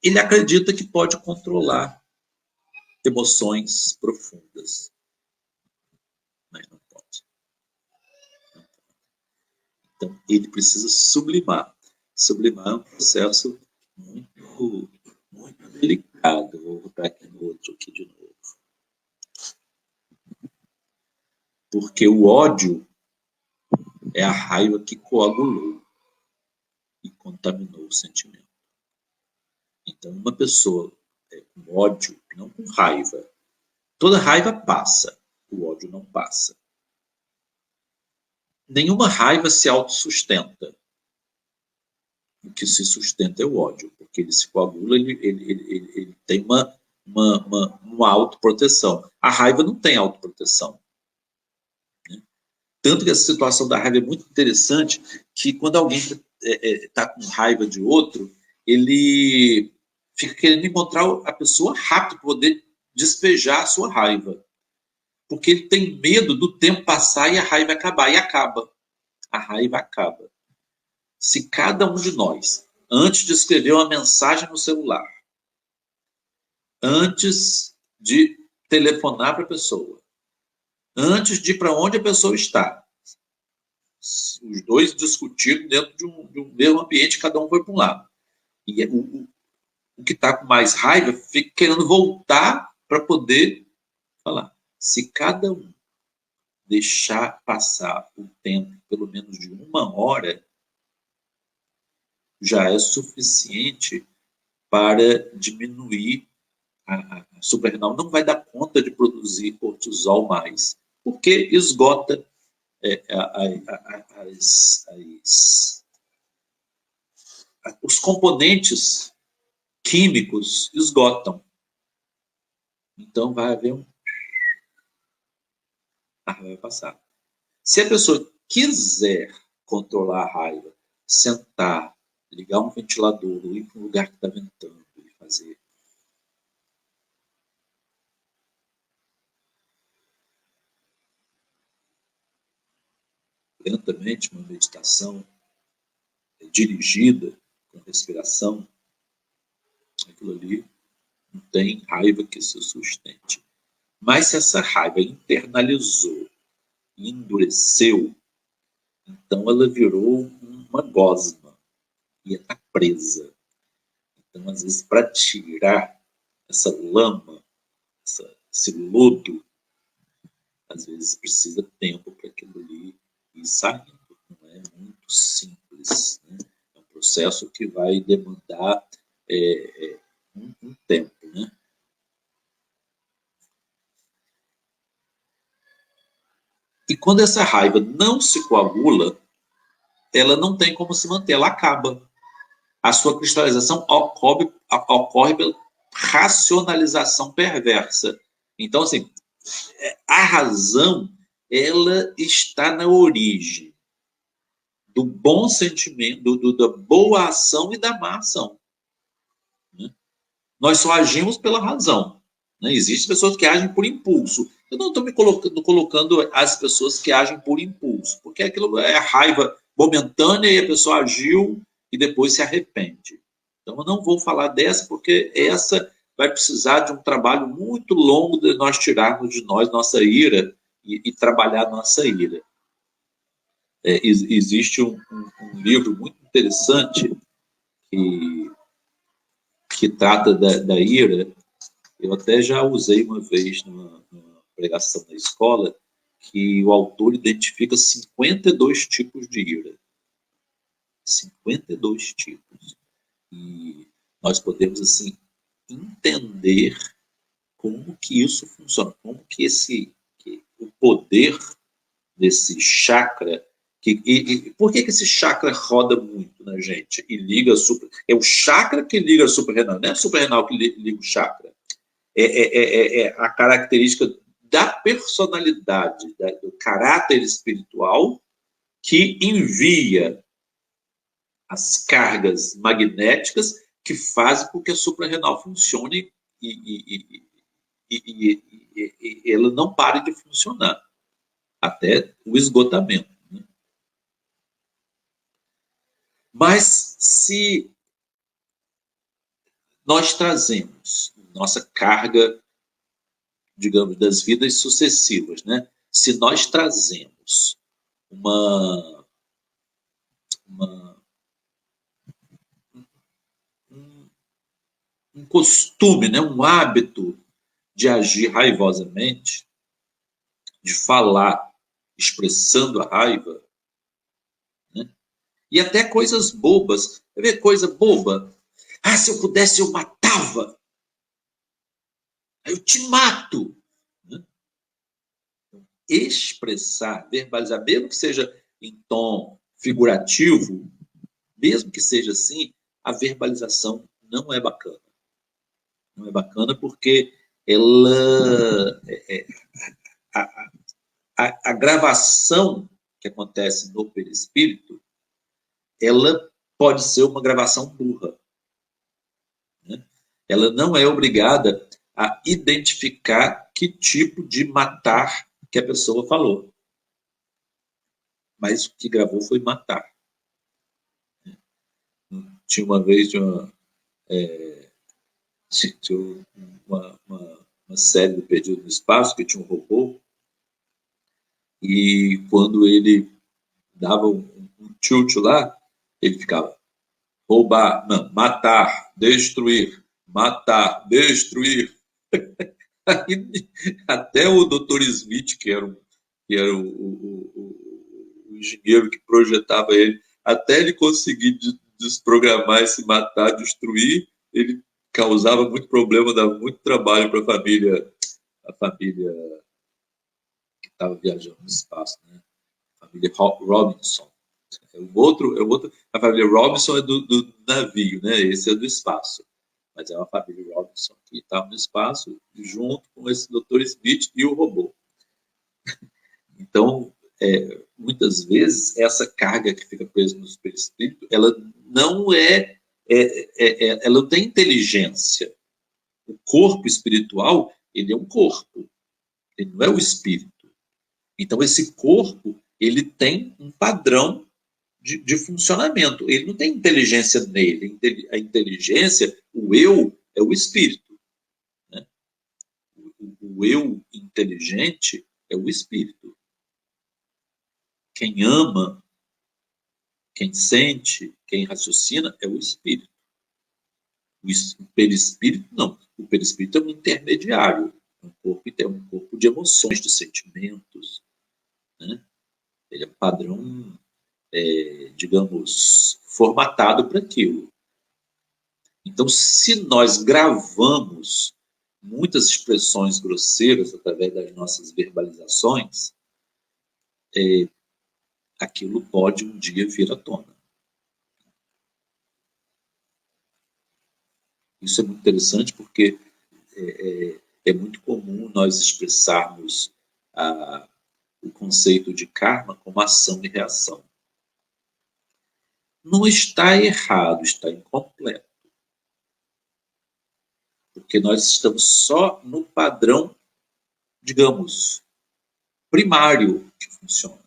ele acredita que pode controlar emoções profundas. Mas não pode. Então, ele precisa sublimar. Sublimar é um processo muito, muito delicado. Vou voltar aqui no outro aqui de novo. Porque o ódio é a raiva que coagulou e contaminou o sentimento. Então, uma pessoa com ódio, não com raiva, toda raiva passa, o ódio não passa. Nenhuma raiva se autossustenta. O que se sustenta é o ódio, porque ele se coagula, ele tem uma autoproteção. A raiva não tem autoproteção. Tanto que essa situação da raiva é muito interessante, que quando alguém está com raiva de outro, ele fica querendo encontrar a pessoa rápido para poder despejar a sua raiva. Porque ele tem medo do tempo passar e a raiva acabar. E acaba. A raiva acaba. Se cada um de nós, antes de escrever uma mensagem no celular, antes de telefonar para a pessoa, antes de ir para onde a pessoa está, os dois discutiram dentro de um mesmo ambiente, cada um foi para um lado. E o que está com mais raiva fica querendo voltar para poder falar. Se cada um deixar passar o tempo, pelo menos de 1 hora, já é suficiente para diminuir a suprarrenal. Não vai dar conta de produzir cortisol mais, porque esgota os componentes químicos esgotam. Então vai haver a raiva vai passar. Se a pessoa quiser controlar a raiva, sentar, ligar um ventilador, ir para um lugar que está ventando e fazer lentamente uma meditação dirigida, com respiração, aquilo ali não tem raiva que se sustente. Mas se essa raiva internalizou, endureceu, então ela virou uma gosma e está presa. Então, às vezes, para tirar essa lama, esse lodo, às vezes precisa tempo para aquilo ali ir saindo. Não é muito simples. Né? É um processo que vai demandar um tempo. Né? E quando essa raiva não se coagula, ela não tem como se manter, ela acaba. A sua cristalização ocorre pela racionalização perversa. Então, assim, a razão, ela está na origem do bom sentimento, da boa ação e da má ação. Né? Nós só agimos pela razão. Né? Existem pessoas que agem por impulso. Eu não estou me colocando as pessoas que agem por impulso, porque aquilo é a raiva momentânea e a pessoa agiu e depois se arrepende. Então, eu não vou falar dessa, porque essa vai precisar de um trabalho muito longo de nós tirarmos de nós nossa ira e trabalhar nossa ira. Existe um livro muito interessante que trata da ira. Eu até já usei uma vez numa pregação na escola, que o autor identifica 52 tipos de ira. 52 tipos. E nós podemos, assim, entender como que isso funciona, como que o poder desse chakra, por que esse chakra roda muito na gente e liga super? É o chakra que liga a suprarrenal, não é a suprarrenal que liga o chakra. É a característica da personalidade, do caráter espiritual que envia as cargas magnéticas que fazem com que a suprarrenal funcione e ela não pare de funcionar até o esgotamento. Né? Mas se nós trazemos nossa carga, digamos, das vidas sucessivas, né? Se nós trazemos um costume, né? Um hábito de agir raivosamente, de falar expressando a raiva, né? E até coisas bobas. Quer ver coisa boba? Ah, se eu pudesse, eu matava. Eu te mato. Né? Expressar, verbalizar, mesmo que seja em tom figurativo, mesmo que seja assim, a verbalização não é bacana. Não é bacana porque ela, a gravação que acontece no perispírito, ela pode ser uma gravação burra. Né? Ela não é obrigada a identificar que tipo de matar que a pessoa falou. Mas o que gravou foi matar. Tinha uma vez uma série do Perdido no Espaço que tinha um robô e quando ele dava um tilt lá, ele ficava roubar, não, matar, destruir, matar, destruir. Aí, até o Dr. Smith, que era o engenheiro que projetava ele, até ele conseguir desprogramar esse matar, destruir, ele causava muito problema, dava muito trabalho para a família que estava viajando no espaço, né? A família Robinson. A família Robinson é do navio, né? Esse é do espaço. Mas é uma família Robinson que estava no espaço junto com esse Dr. Smith e o robô. Então, muitas vezes, essa carga que fica presa no perispírito, ela não ela não tem inteligência. O corpo espiritual, ele é um corpo, ele não é o espírito. Então, esse corpo, ele tem um padrão de funcionamento. Ele não tem inteligência nele. A inteligência, o eu, é o espírito. Né? O eu inteligente é o espírito. Quem ama, quem sente, quem raciocina é o espírito. O perispírito, não. O perispírito é um intermediário. Um corpo de emoções, de sentimentos. Né? Ele é um padrão, digamos, formatado para aquilo. Então, se nós gravamos muitas expressões grosseiras através das nossas verbalizações, aquilo pode um dia vir à tona. Isso é muito interessante porque é muito comum nós expressarmos o conceito de karma como ação e reação. Não está errado, está incompleto. Porque nós estamos só no padrão, digamos, primário que funciona.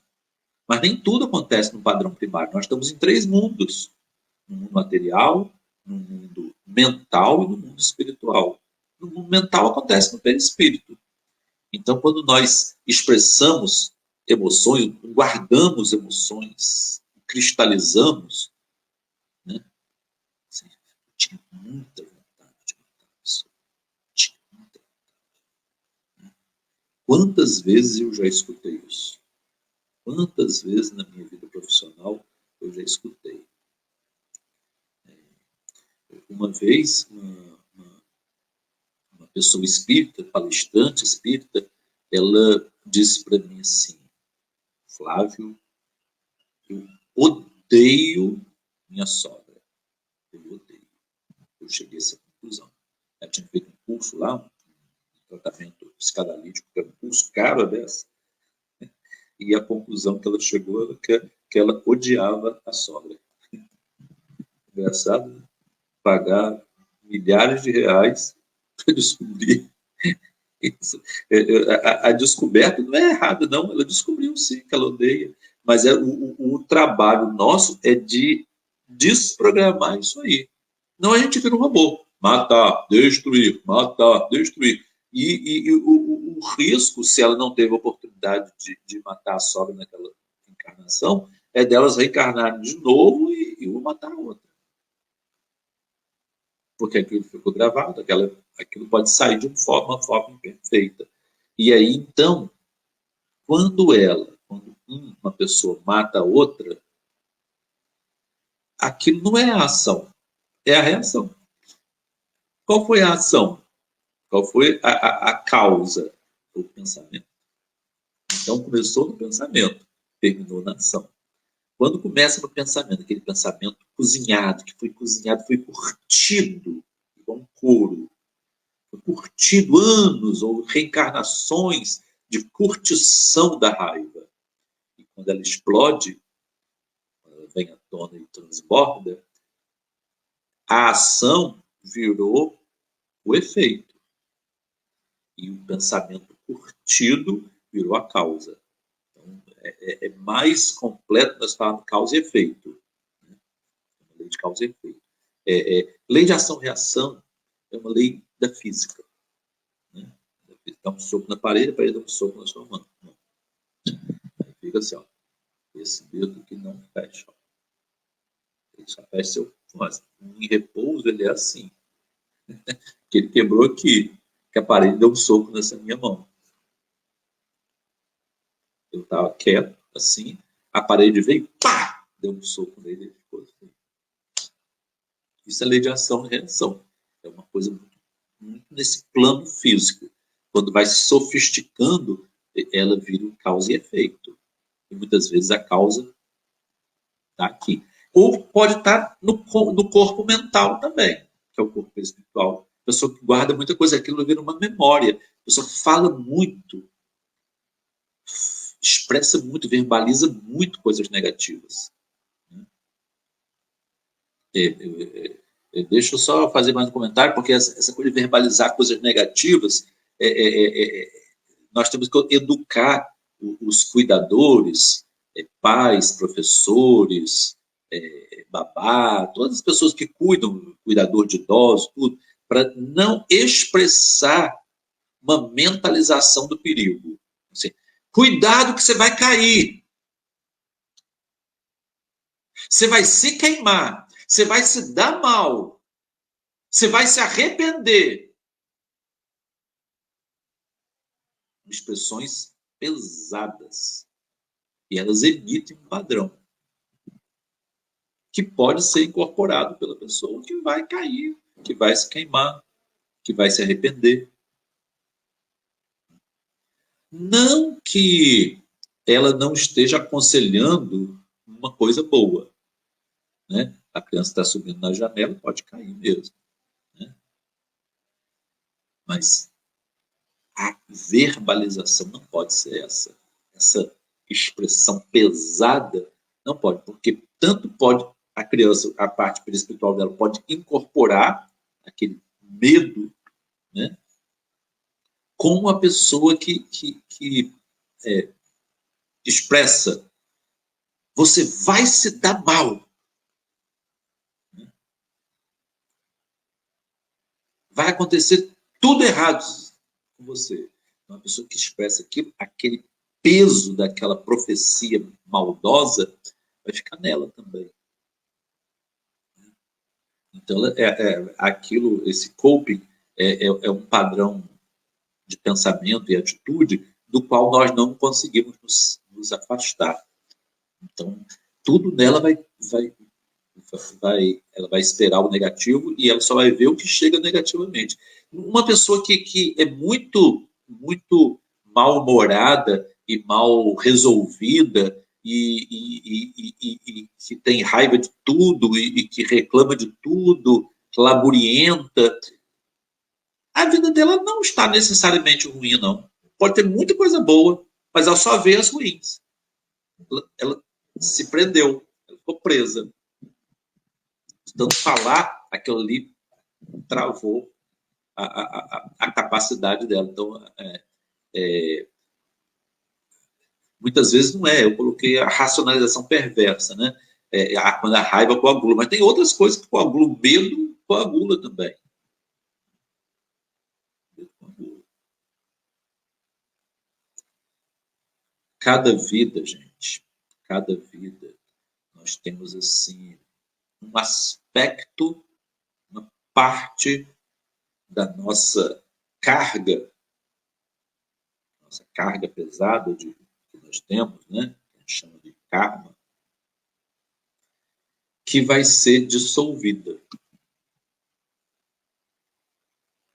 Mas nem tudo acontece no padrão primário. Nós estamos em 3 mundos. No mundo material, no mundo mental e no mundo espiritual. No mundo mental acontece no perispírito. Então, quando nós expressamos emoções, guardamos emoções, cristalizamos, né? Assim, eu tinha muita vontade de matar a pessoa. Tinha muita vontade. Quantas vezes eu já escutei isso? Quantas vezes na minha vida profissional eu já escutei? Uma vez, uma pessoa espírita, palestrante espírita, ela disse para mim assim: Flávio, eu odeio minha sogra. Eu odeio. Eu cheguei a essa conclusão. Ela tinha feito um curso lá, um tratamento psicanalítico, que era um curso caro dessa, e a conclusão que ela chegou era que ela odiava a sogra. Engraçado, né? Pagar milhares de reais para descobrir isso. A descoberta não é errada, não. Ela descobriu sim que ela odeia. Mas o trabalho nosso é de desprogramar isso aí. Não a gente vira um robô. Matar, destruir, matar, destruir. E o risco, se ela não teve a oportunidade de matar a sogra naquela encarnação, é delas reencarnarem de novo e uma matar a outra. Porque aquilo ficou gravado, aquilo pode sair de uma forma imperfeita. E aí, então, quando uma pessoa mata a outra, aquilo não é a ação, é a reação. Qual foi a ação? Qual foi a causa? O pensamento. Então, começou no pensamento, terminou na ação. Quando começa no pensamento, aquele pensamento cozinhado, que foi cozinhado, foi curtido, igual um couro, foi curtido anos ou reencarnações de curtição da raiva. E quando ela explode, quando ela vem à tona e transborda, a ação virou o efeito. E o pensamento curtido virou a causa. Então, é mais completo nós falamos causa e efeito. Né? Uma lei de causa e efeito. Lei de ação-reação é uma lei da física. Né? Dá um soco na parede, a parede dá um soco na sua mão. Aí fica assim, ó, esse dedo aqui não fecha. Ó. Ele só fecha seu. Mas em repouso ele é assim. Que ele quebrou aqui, que a parede deu um soco nessa minha mão. Eu estava quieto, assim, a parede veio, pá! Deu um soco nele e ficou assim. Isso é lei de ação e reação. É uma coisa muito nesse plano físico. Quando vai se sofisticando, ela vira causa e efeito. E muitas vezes a causa está aqui. Ou pode estar no corpo mental também, que é o corpo espiritual. A pessoa que guarda muita coisa, aquilo vira uma memória. A pessoa fala muito, expressa muito, verbaliza muito coisas negativas. Deixa eu só fazer mais um comentário, porque essa coisa de verbalizar coisas negativas, nós temos que educar os cuidadores, pais, professores, babá, todas as pessoas que cuidam, cuidador de idosos, tudo, para não expressar uma mentalização do perigo. Assim, cuidado que você vai cair. Você vai se queimar. Você vai se dar mal. Você vai se arrepender. Expressões pesadas. E elas emitem um padrão que pode ser incorporado pela pessoa que vai cair, que vai se queimar, que vai se arrepender. Não que ela não esteja aconselhando uma coisa boa. Né? A criança está subindo na janela, pode cair mesmo. Né? Mas a verbalização não pode ser essa. Essa expressão pesada não pode, porque tanto pode a criança, a parte espiritual dela pode incorporar aquele medo, né? Com a pessoa que expressa, você vai se dar mal. Vai acontecer tudo errado com você. Uma pessoa que expressa aquele peso daquela profecia maldosa vai ficar nela também. Então, aquilo, esse coping é um padrão de pensamento e atitude do qual nós não conseguimos nos afastar. Então, tudo nela ela vai esperar o negativo e ela só vai ver o que chega negativamente. Uma pessoa que é muito, muito mal-humorada e mal resolvida e que tem raiva de tudo e que reclama de tudo, laburienta, a vida dela não está necessariamente ruim, não. Pode ter muita coisa boa, mas ela só vê as ruins. Ela se prendeu, ela ficou presa. Tanto falar, aquilo ali travou a capacidade dela. Então, muitas vezes não é. Eu coloquei a racionalização perversa, né? Quando a raiva coagula. Mas tem outras coisas que coagulam. O medo coagula também. Cada vida, gente, cada vida, nós temos assim um aspecto, uma parte da nossa carga pesada que nós temos, né? Que a gente chama de karma, que vai ser dissolvida.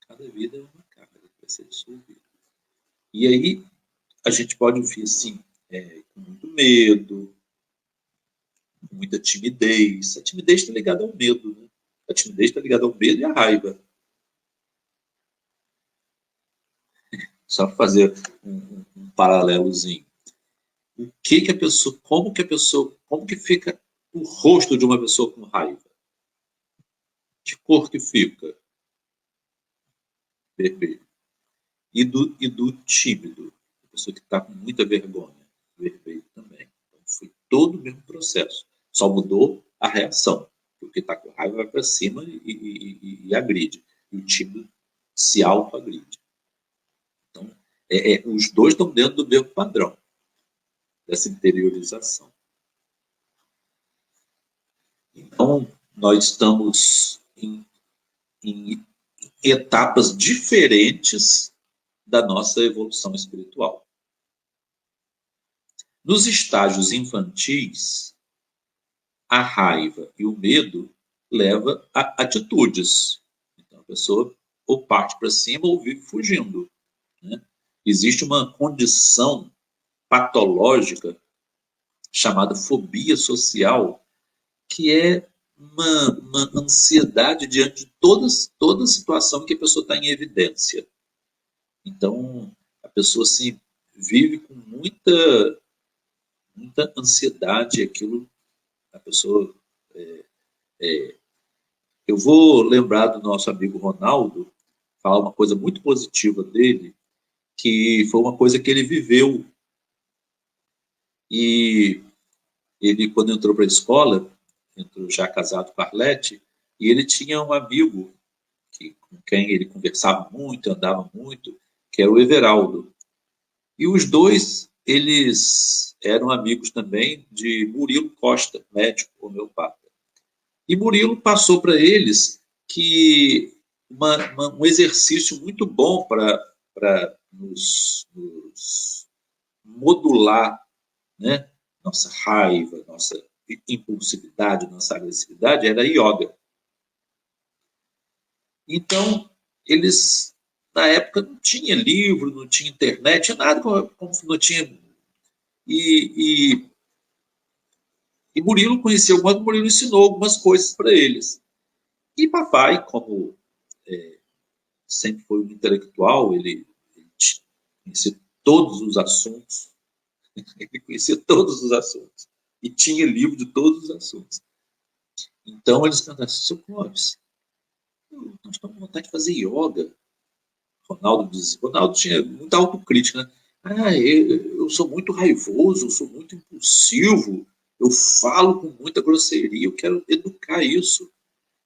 Cada vida é uma carga que vai ser dissolvida. E aí a gente pode vir assim, com muito medo, muita timidez. A timidez está ligada ao medo, né? A timidez está ligada ao medo e à raiva. Só para fazer um paralelozinho. O que a pessoa, como que fica o rosto de uma pessoa com raiva? Que cor que fica? Vermelho. E do tímido, a pessoa que está com muita vergonha, vermelho também. Então, foi todo o mesmo processo. Só mudou a reação. Porque está com raiva vai para cima e agride. E o tímido se auto-agride. Então, os dois estão dentro do mesmo padrão dessa interiorização. Então, nós estamos em etapas diferentes da nossa evolução espiritual. Nos estágios infantis, a raiva e o medo leva a atitudes. Então, a pessoa ou parte para cima ou vive fugindo, né? Existe uma condição patológica chamada fobia social, que é uma ansiedade diante de toda situação que a pessoa está em evidência. Então, a pessoa assim, vive com muita ansiedade, aquilo, a pessoa... Eu vou lembrar do nosso amigo Ronaldo, falar uma coisa muito positiva dele, que foi uma coisa que ele viveu. E ele, quando entrou para a escola, entrou já casado com a Arlete, e ele tinha um amigo com quem ele conversava muito, andava muito, que era o Everaldo. E os dois, eles eram amigos também de Murilo Costa, médico homeopata. E Murilo passou para eles que um exercício muito bom para nos modular, né, nossa raiva, nossa impulsividade, nossa agressividade, era yoga. Então, eles, na época, não tinha livro, não tinha internet, tinha nada, como não tinha. E Murilo conhecia algumas, Murilo ensinou algumas coisas para eles. E papai, como sempre foi um intelectual, ele conhecia todos os assuntos, ele conhecia todos os assuntos, e tinha livro de todos os assuntos. Então, eles cantaram assim, seu Clóvis, nós estamos com vontade de fazer yoga. Ronaldo tinha muita autocrítica, né? Eu sou muito raivoso, eu sou muito impulsivo, eu falo com muita grosseria, eu quero educar isso.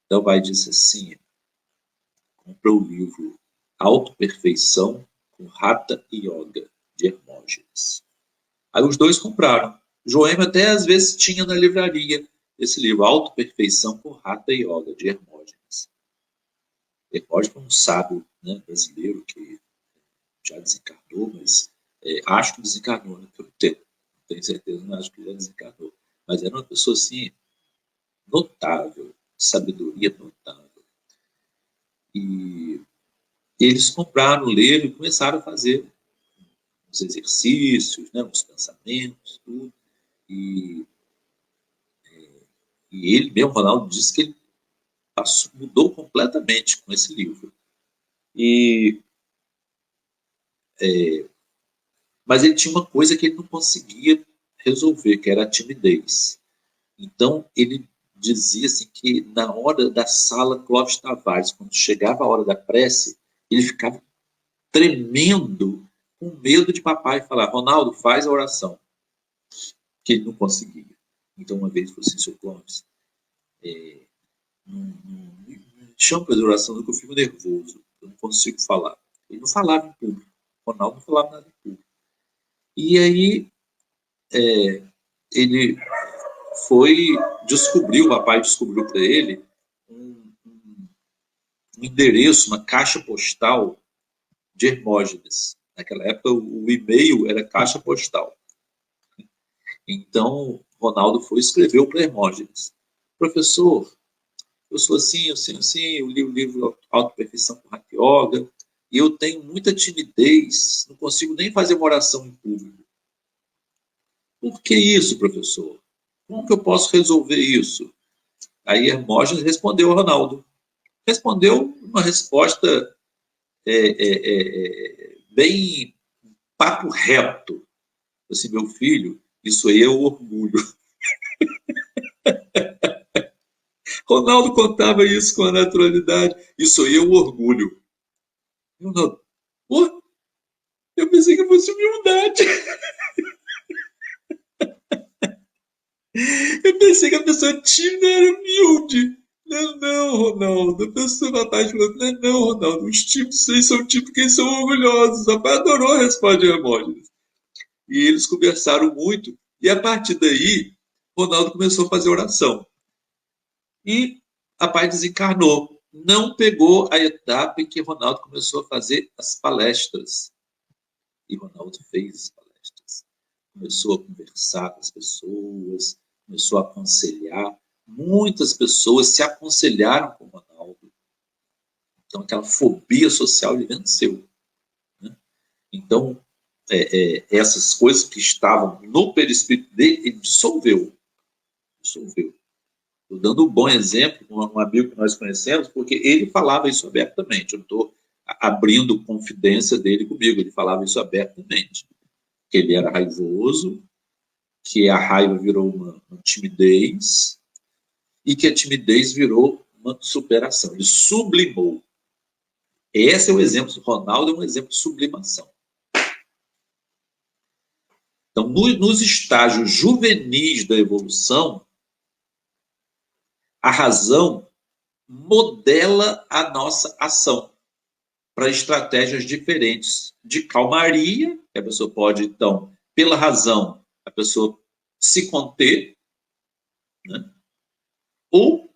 Então, vai dizer assim, comprou o livro Autoperfeição com Hatha Yoga, de Hermógenes. Aí os dois compraram. Joêmio até às vezes tinha na livraria esse livro, Autoperfeição com Hatha Yoga, de Hermógenes. Hermógenes foi um sábio, né, brasileiro que já desencarnou, mas acho que desencarnou, né, pelo tempo. Não tenho certeza, mas acho que já desencarnou. Mas era uma pessoa assim, notável, sabedoria notável. E eles compraram, leram e começaram a fazer os exercícios, né, os pensamentos, tudo. E ele mesmo, Ronaldo, disse que ele mudou completamente com esse livro. Mas ele tinha uma coisa que ele não conseguia resolver, que era a timidez. Então, ele dizia assim, que na hora da sala Clóvis Tavares, quando chegava a hora da prece, ele ficava tremendo, com medo de papai falar, Ronaldo, faz a oração. Que ele não conseguia. Então, uma vez ele falou assim, seu Clóvis, não me chama para a oração, que eu fico nervoso, eu não consigo falar. Ele não falava em público. Ronaldo não falava nada em público. E aí, ele o papai descobriu para ele um endereço, uma caixa postal de Hermógenes. Naquela época, o e-mail era caixa postal. Então, Ronaldo escreveu para Hermógenes. Professor, eu sou assim, eu li o livro Autoperfeição com Hatha Yoga, e eu tenho muita timidez, não consigo nem fazer uma oração em público. Por que isso, professor? Como que eu posso resolver isso? Aí Hermógenes respondeu ao Ronaldo. Respondeu uma resposta bem papo reto. Assim, meu filho, isso aí é o orgulho. Ronaldo contava isso com a naturalidade. Isso aí é o orgulho. Ronaldo, pô, eu pensei que fosse humildade. Eu pensei que a pessoa tímida era humilde. Não, não, Ronaldo. A pessoa na tarde falando, não, não, Ronaldo. Os tímidos vocês são tímidos porque são orgulhosos. O pai adorou a resposta de Hermógenes. E eles conversaram muito. E a partir daí, Ronaldo começou a fazer oração. E a pai desencarnou. Não pegou a etapa em que Ronaldo começou a fazer as palestras. E Ronaldo fez as palestras. Começou a conversar com as pessoas, começou a aconselhar. Muitas pessoas se aconselharam com Ronaldo. Então, aquela fobia social ele venceu. Né? Então, essas coisas que estavam no perispírito dele, ele dissolveu. Dissolveu. Estou dando um bom exemplo com um amigo que nós conhecemos, porque ele falava isso abertamente. Eu não estou abrindo confidência dele comigo, ele falava isso abertamente. Que ele era raivoso, que a raiva virou uma timidez e que a timidez virou uma superação. Ele sublimou. Esse é o exemplo. O Ronaldo é um exemplo de sublimação. Então, nos estágios juvenis da evolução, a razão modela a nossa ação para estratégias diferentes de calmaria, que a pessoa pode, então, pela razão, a pessoa se conter, né? Ou,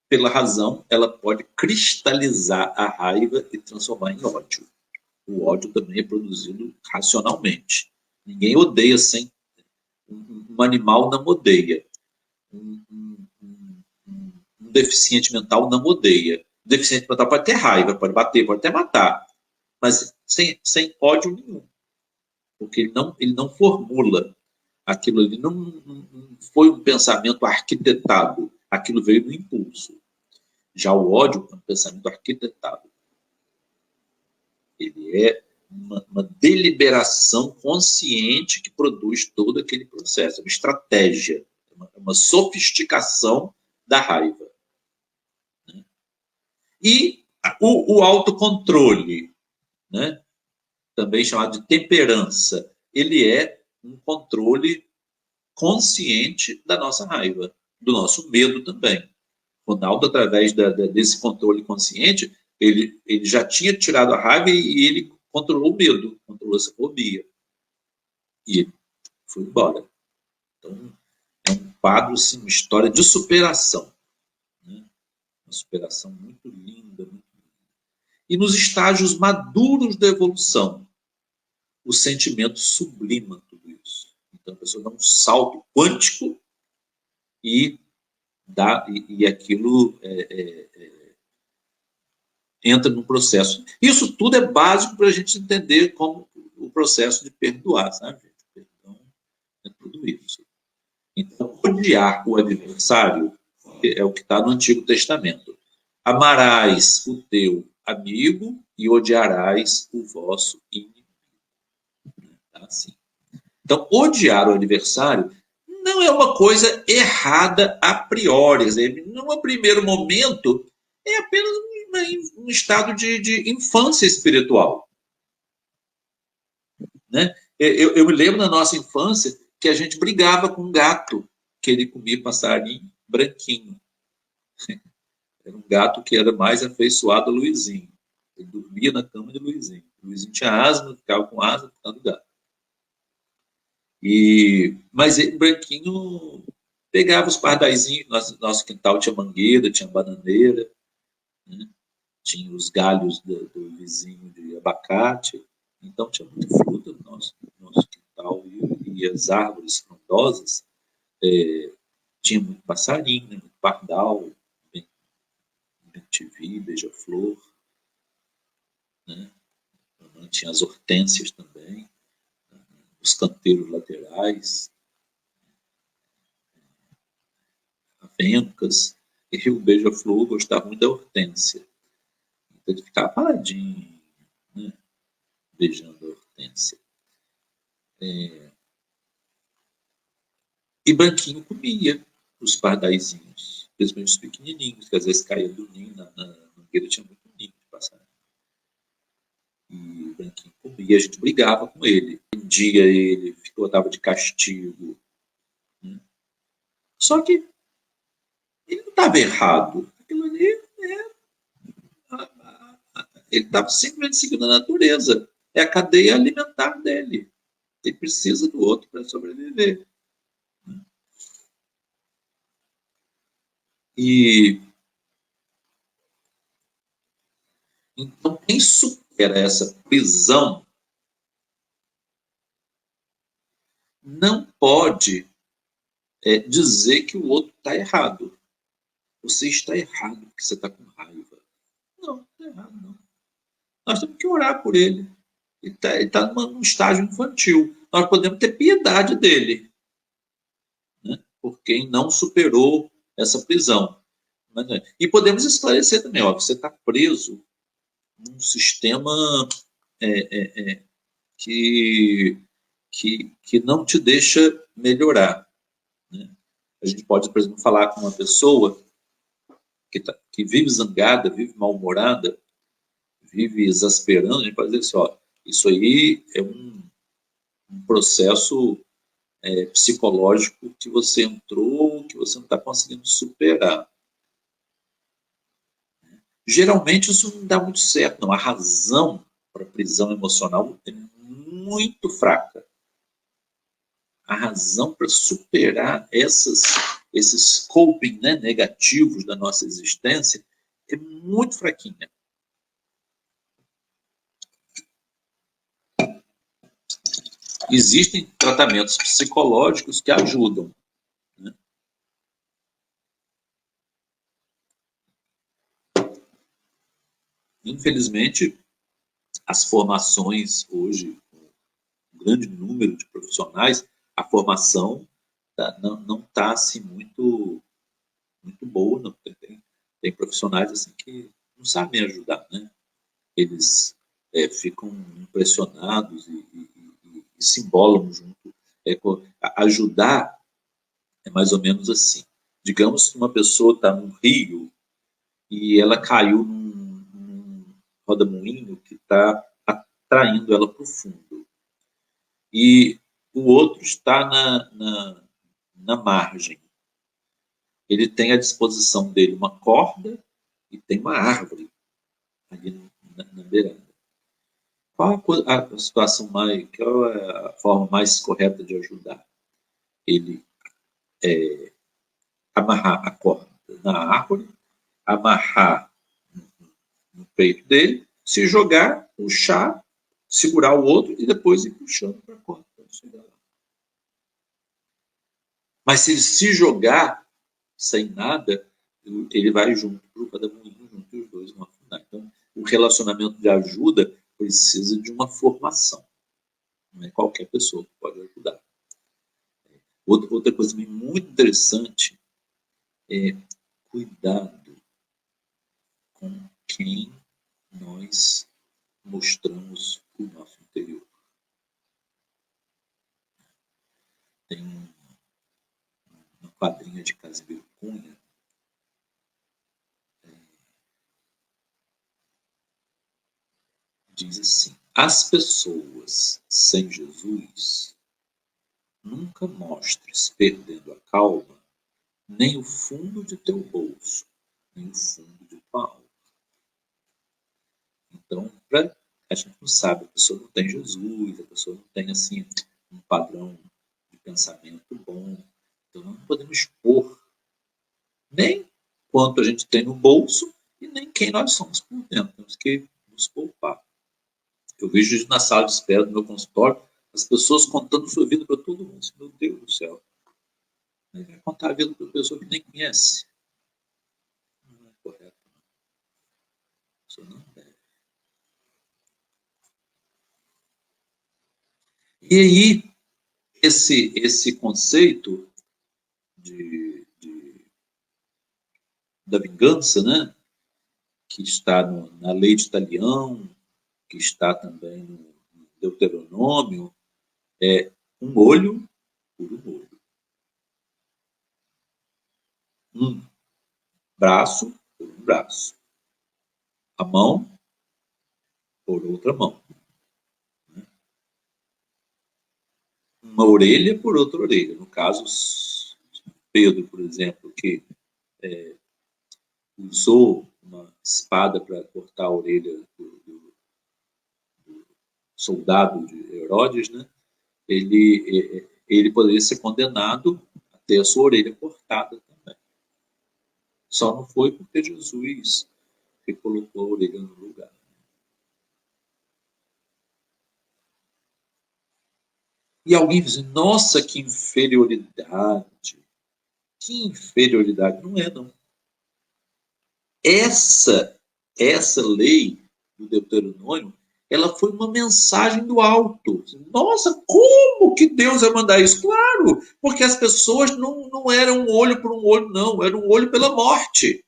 pela razão, ela pode cristalizar a raiva e transformar em ódio. O ódio também é produzido racionalmente. Ninguém odeia sem. Um animal não odeia. Um deficiente mental não odeia. O deficiente mental pode ter raiva, pode bater, pode até matar, mas sem ódio nenhum. Porque ele não formula. Aquilo ali não foi um pensamento arquitetado. Aquilo veio no impulso. Já o ódio é um pensamento arquitetado. Ele é uma deliberação consciente que produz todo aquele processo, uma estratégia, uma sofisticação da raiva. Né? E o autocontrole, né? Também chamado de temperança, ele é um controle consciente da nossa raiva, do nosso medo também. Ronaldo, através desse controle consciente, ele já tinha tirado a raiva e ele controlou o medo, controlou essa fobia. E ele foi embora. Então, é um quadro, assim, uma história de superação. Né? Uma superação muito linda, muito linda. E nos estágios maduros da evolução, o sentimento sublima tudo isso. Então, a pessoa dá um salto quântico e aquilo entra no processo. Isso tudo é básico para a gente entender como o processo de perdoar, sabe? Perdão é tudo isso. Então, odiar o adversário é o que está no Antigo Testamento. Amarás o teu amigo e odiarás o vosso inimigo. Tá assim. Então, odiar o adversário não é uma coisa errada a priori. Quer dizer, num primeiro momento, é apenas um estado de infância espiritual. Né? Eu me lembro na nossa infância que a gente brigava com um gato, que ele comia passarinho branquinho. Era um gato que era mais afeiçoado a Luizinho. Ele dormia na cama de Luizinho. Luizinho tinha asma, ficava com asma por causa do gato. Mas ele, branquinho, pegava os pardaizinhos. Nosso quintal tinha mangueira, tinha bananeira, né? Tinha os galhos do vizinho de abacate. Então tinha muita fruta no nosso quintal. E as árvores frondosas, tinha muito passarinho, né? Muito pardal, bem-te-vi, beija-flor. Né? Tinha as hortênsias também, os canteiros laterais. pencas, e o beija-flor gostava muito da Hortência. Então ele ficava paradinho, né, beijando a Hortência. E Branquinho comia os pardaizinhos, principalmente os pequenininhos, que às vezes caíam do ninho, na mangueira tinha muito ninho de passarinho. E o Branquinho comia, a gente brigava com ele. Um dia ele ficou, estava de castigo. Né? Só que ele não estava errado. Aquilo ali ele estava simplesmente seguindo a natureza. É a cadeia alimentar dele. Ele precisa do outro para sobreviver. E então, quem supera essa prisão não pode dizer que o outro está errado. Você está errado porque você está com raiva. Não, não está errado, não. Nós temos que orar por ele. Ele está num estágio infantil. Nós podemos ter piedade dele, né, por quem não superou essa prisão. E podemos esclarecer também, ó, você está preso num sistema que, que não te deixa melhorar. Né? A gente pode, por exemplo, falar com uma pessoa que vive zangada, vive mal-humorada, vive exasperando, a gente pode dizer assim, ó, isso aí é um processo psicológico que você entrou, que você não está conseguindo superar. Geralmente isso não dá muito certo, não. A razão para a prisão emocional é muito fraca. A razão para superar esses coping, né, negativos da nossa existência é muito fraquinha. Existem tratamentos psicológicos que ajudam. Né? Infelizmente, as formações hoje, um grande número de profissionais, a formação não está assim, muito boa. Não. Tem profissionais assim, que não sabem ajudar. Né? Eles ficam impressionados e se embolam junto. Ajudar é mais ou menos assim. Digamos que uma pessoa está no rio e ela caiu num rodamuinho que está atraindo ela para o fundo. E o outro está na margem. Ele tem à disposição dele uma corda e tem uma árvore ali na beirada. Qual a situação mais, qual é a forma mais correta de ajudar? Ele amarrar a corda na árvore, amarrar no peito dele, se jogar, puxar, segurar o outro e depois ir puxando para a corda. Mas se ele se jogar sem nada, ele vai junto para o padamoinho, junto e os dois vão afundar. Então, o relacionamento de ajuda precisa de uma formação. Não é qualquer pessoa que pode ajudar. Outra coisa também muito interessante é cuidado com quem nós mostramos o nosso interior. Tem uma quadrinha de Casimiro Cunha diz assim: as pessoas sem Jesus nunca mostres perdendo a calma nem o fundo de teu bolso, nem o fundo de tua alma. Então, a gente não sabe, a pessoa não tem Jesus, a pessoa não tem assim um padrão de pensamento bom. Então, não podemos expor nem quanto a gente tem no bolso e nem quem nós somos por dentro. Temos que nos poupar. Eu vejo isso na sala de espera do meu consultório, as pessoas contando sua vida para todo mundo. Meu Deus do céu. Aí vai contar a vida para uma pessoa que nem conhece. Não é correto. Não. Isso não deve. E aí, esse conceito de da vingança, né? Que está na lei de Talião, que está também no Deuteronômio, é um olho por um olho. Um braço por um braço. A mão por outra mão. Uma orelha por outra orelha. No caso, Pedro, por exemplo, que usou uma espada para cortar a orelha do soldado de Herodes, né? Ele poderia ser condenado a ter a sua orelha cortada também. Só não foi porque Jesus colocou a orelha no lugar. E alguém diz, nossa, que inferioridade. Que inferioridade. Não é, não. Essa lei do Deuteronômio, ela foi uma mensagem do alto. Nossa, como que Deus vai mandar isso? Claro, porque as pessoas não eram um olho por um olho, não. Era um olho pela morte.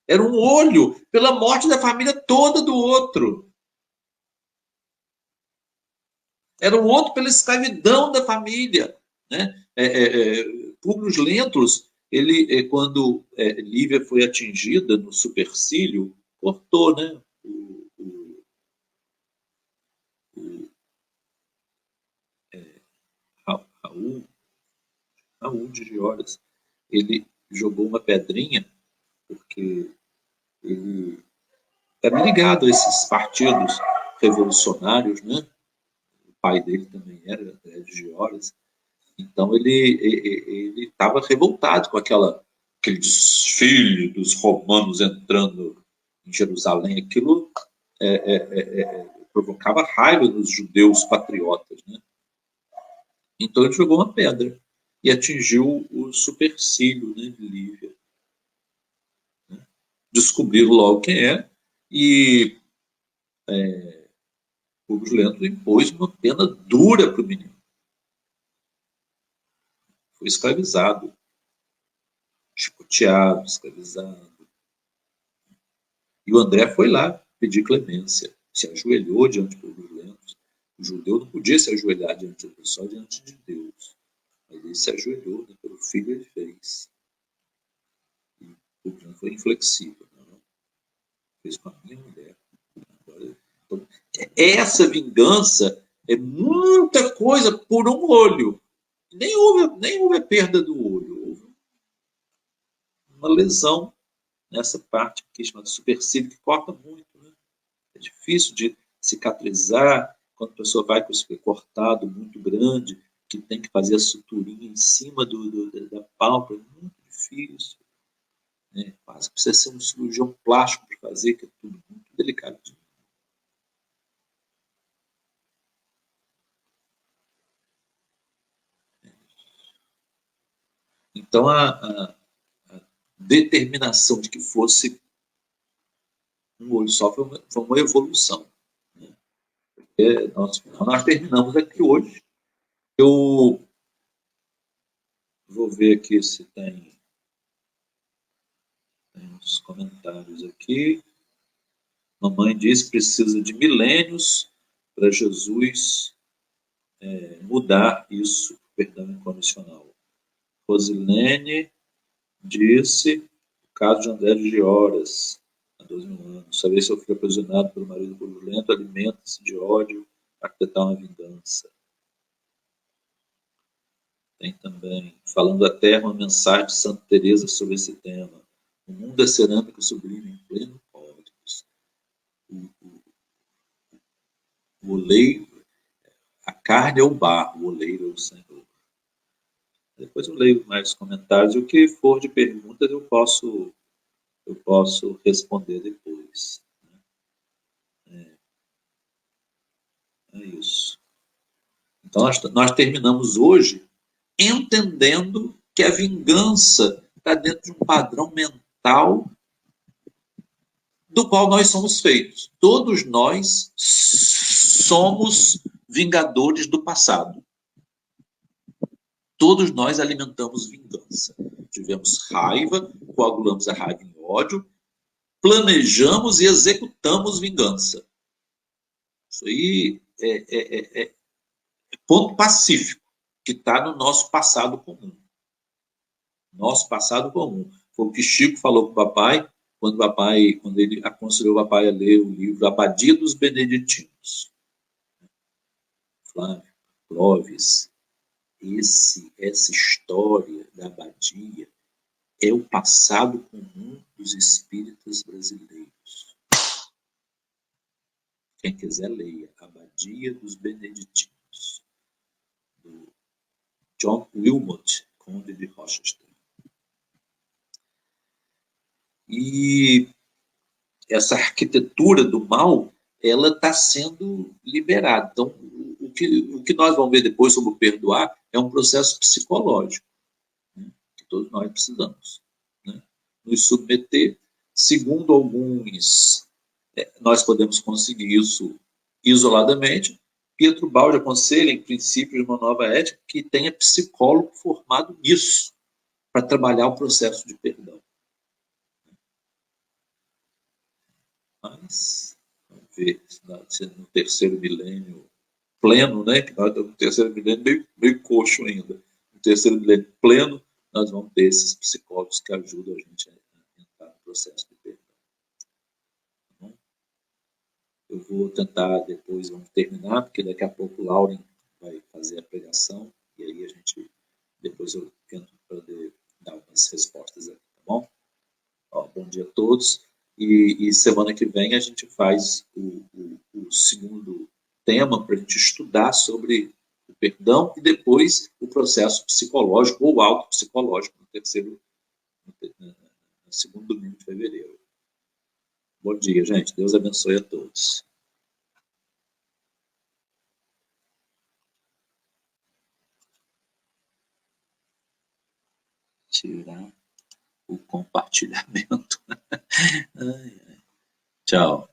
Era um olho pela morte da família toda do outro. Era um outro pela escravidão da família. Né? Públio Lentulus, ele, quando Lívia foi atingida no supercílio, cortou, né? Raul de Gioras, ele jogou uma pedrinha porque ele era ligado a esses partidos revolucionários, né? O pai dele também era de Gioras. Então ele estava revoltado com aquele desfile dos romanos entrando em Jerusalém. Aquilo provocava raiva nos judeus patriotas, né? Então ele jogou uma pedra e atingiu o supercílio, né, de Lívia. Né? Descobriram logo quem é e Públio Lentulus impôs uma pena dura para o menino. Foi escravizado, chicoteado, escravizado. E o André foi lá pedir clemência, se ajoelhou diante de Públio Lentulus. O judeu não podia se ajoelhar diante de Deus, só diante de Deus. Mas ele se ajoelhou, né, pelo filho ele fez. E o Públio foi inflexível. Não fez com a minha mulher. Agora, então, essa vingança é muita coisa por um olho. Nem houve a perda do olho. Houve uma lesão nessa parte aqui chamada supercílio, que corta muito. Né? É difícil de cicatrizar quando a pessoa vai com esse cortado muito grande, que tem que fazer a suturinha em cima da pálpebra. É muito difícil. Né? Quase precisa ser um cirurgião plástico para fazer, que é tudo muito delicado. Então, a determinação de que fosse um olho só foi uma evolução. Né? Nós terminamos aqui hoje. Eu vou ver aqui se tem uns comentários aqui. Mamãe diz que precisa de milênios para Jesus mudar isso, perdão incondicional. Rosilene disse o caso de André de Gioras, há 12 mil anos. Saber se eu fui aprisionado pelo marido turbulento, alimenta-se de ódio, arquitetar uma vingança. Tem também, falando da Terra, uma mensagem de Santa Teresa sobre esse tema. O mundo é cerâmica sublime em pleno códigos. O oleiro, a carne é o barro, o oleiro é o Senhor. Depois eu leio mais comentários. O que for de perguntas eu posso responder depois. É isso. Então nós terminamos hoje entendendo que a vingança está dentro de um padrão mental do qual nós somos feitos. Todos nós somos vingadores do passado. Todos nós alimentamos vingança. Tivemos raiva, coagulamos a raiva em ódio, planejamos e executamos vingança. Isso aí é ponto pacífico, que está no nosso passado comum. Nosso passado comum. Foi o que Chico falou para o papai, quando ele aconselhou o papai a ler o livro Abadia dos Beneditinos. Flávio, Clóvis, essa história da abadia é o passado comum dos espíritas brasileiros. Quem quiser, leia Abadia dos Beneditinos, do John Wilmot, Conde de Rochester. E essa arquitetura do mal, ela está sendo liberada. Então, o que nós vamos ver depois sobre o perdoar é um processo psicológico, né, que todos nós precisamos, né, nos submeter. Segundo alguns, nós podemos conseguir isso isoladamente. Pietro Baldi aconselha, em princípio de uma nova ética, que tenha psicólogo formado nisso, para trabalhar o processo de perdão. Mas, vamos ver, se no terceiro milênio pleno, né, que nós estamos no terceiro milênio meio coxo ainda, no terceiro milênio pleno, nós vamos ter esses psicólogos que ajudam a gente a entrar no processo de perdão. Tá bom? Eu vou tentar, depois vamos terminar, porque daqui a pouco o Lauren vai fazer a pregação, e aí depois eu tento poder dar algumas respostas aqui, tá bom? Bom dia a todos. E semana que vem a gente faz o segundo tema para a gente estudar sobre o perdão e depois o processo psicológico ou autopsicológico no segundo domingo de fevereiro. Bom dia, gente. Deus abençoe a todos. Tirar o compartilhamento. Ai, ai. Tchau.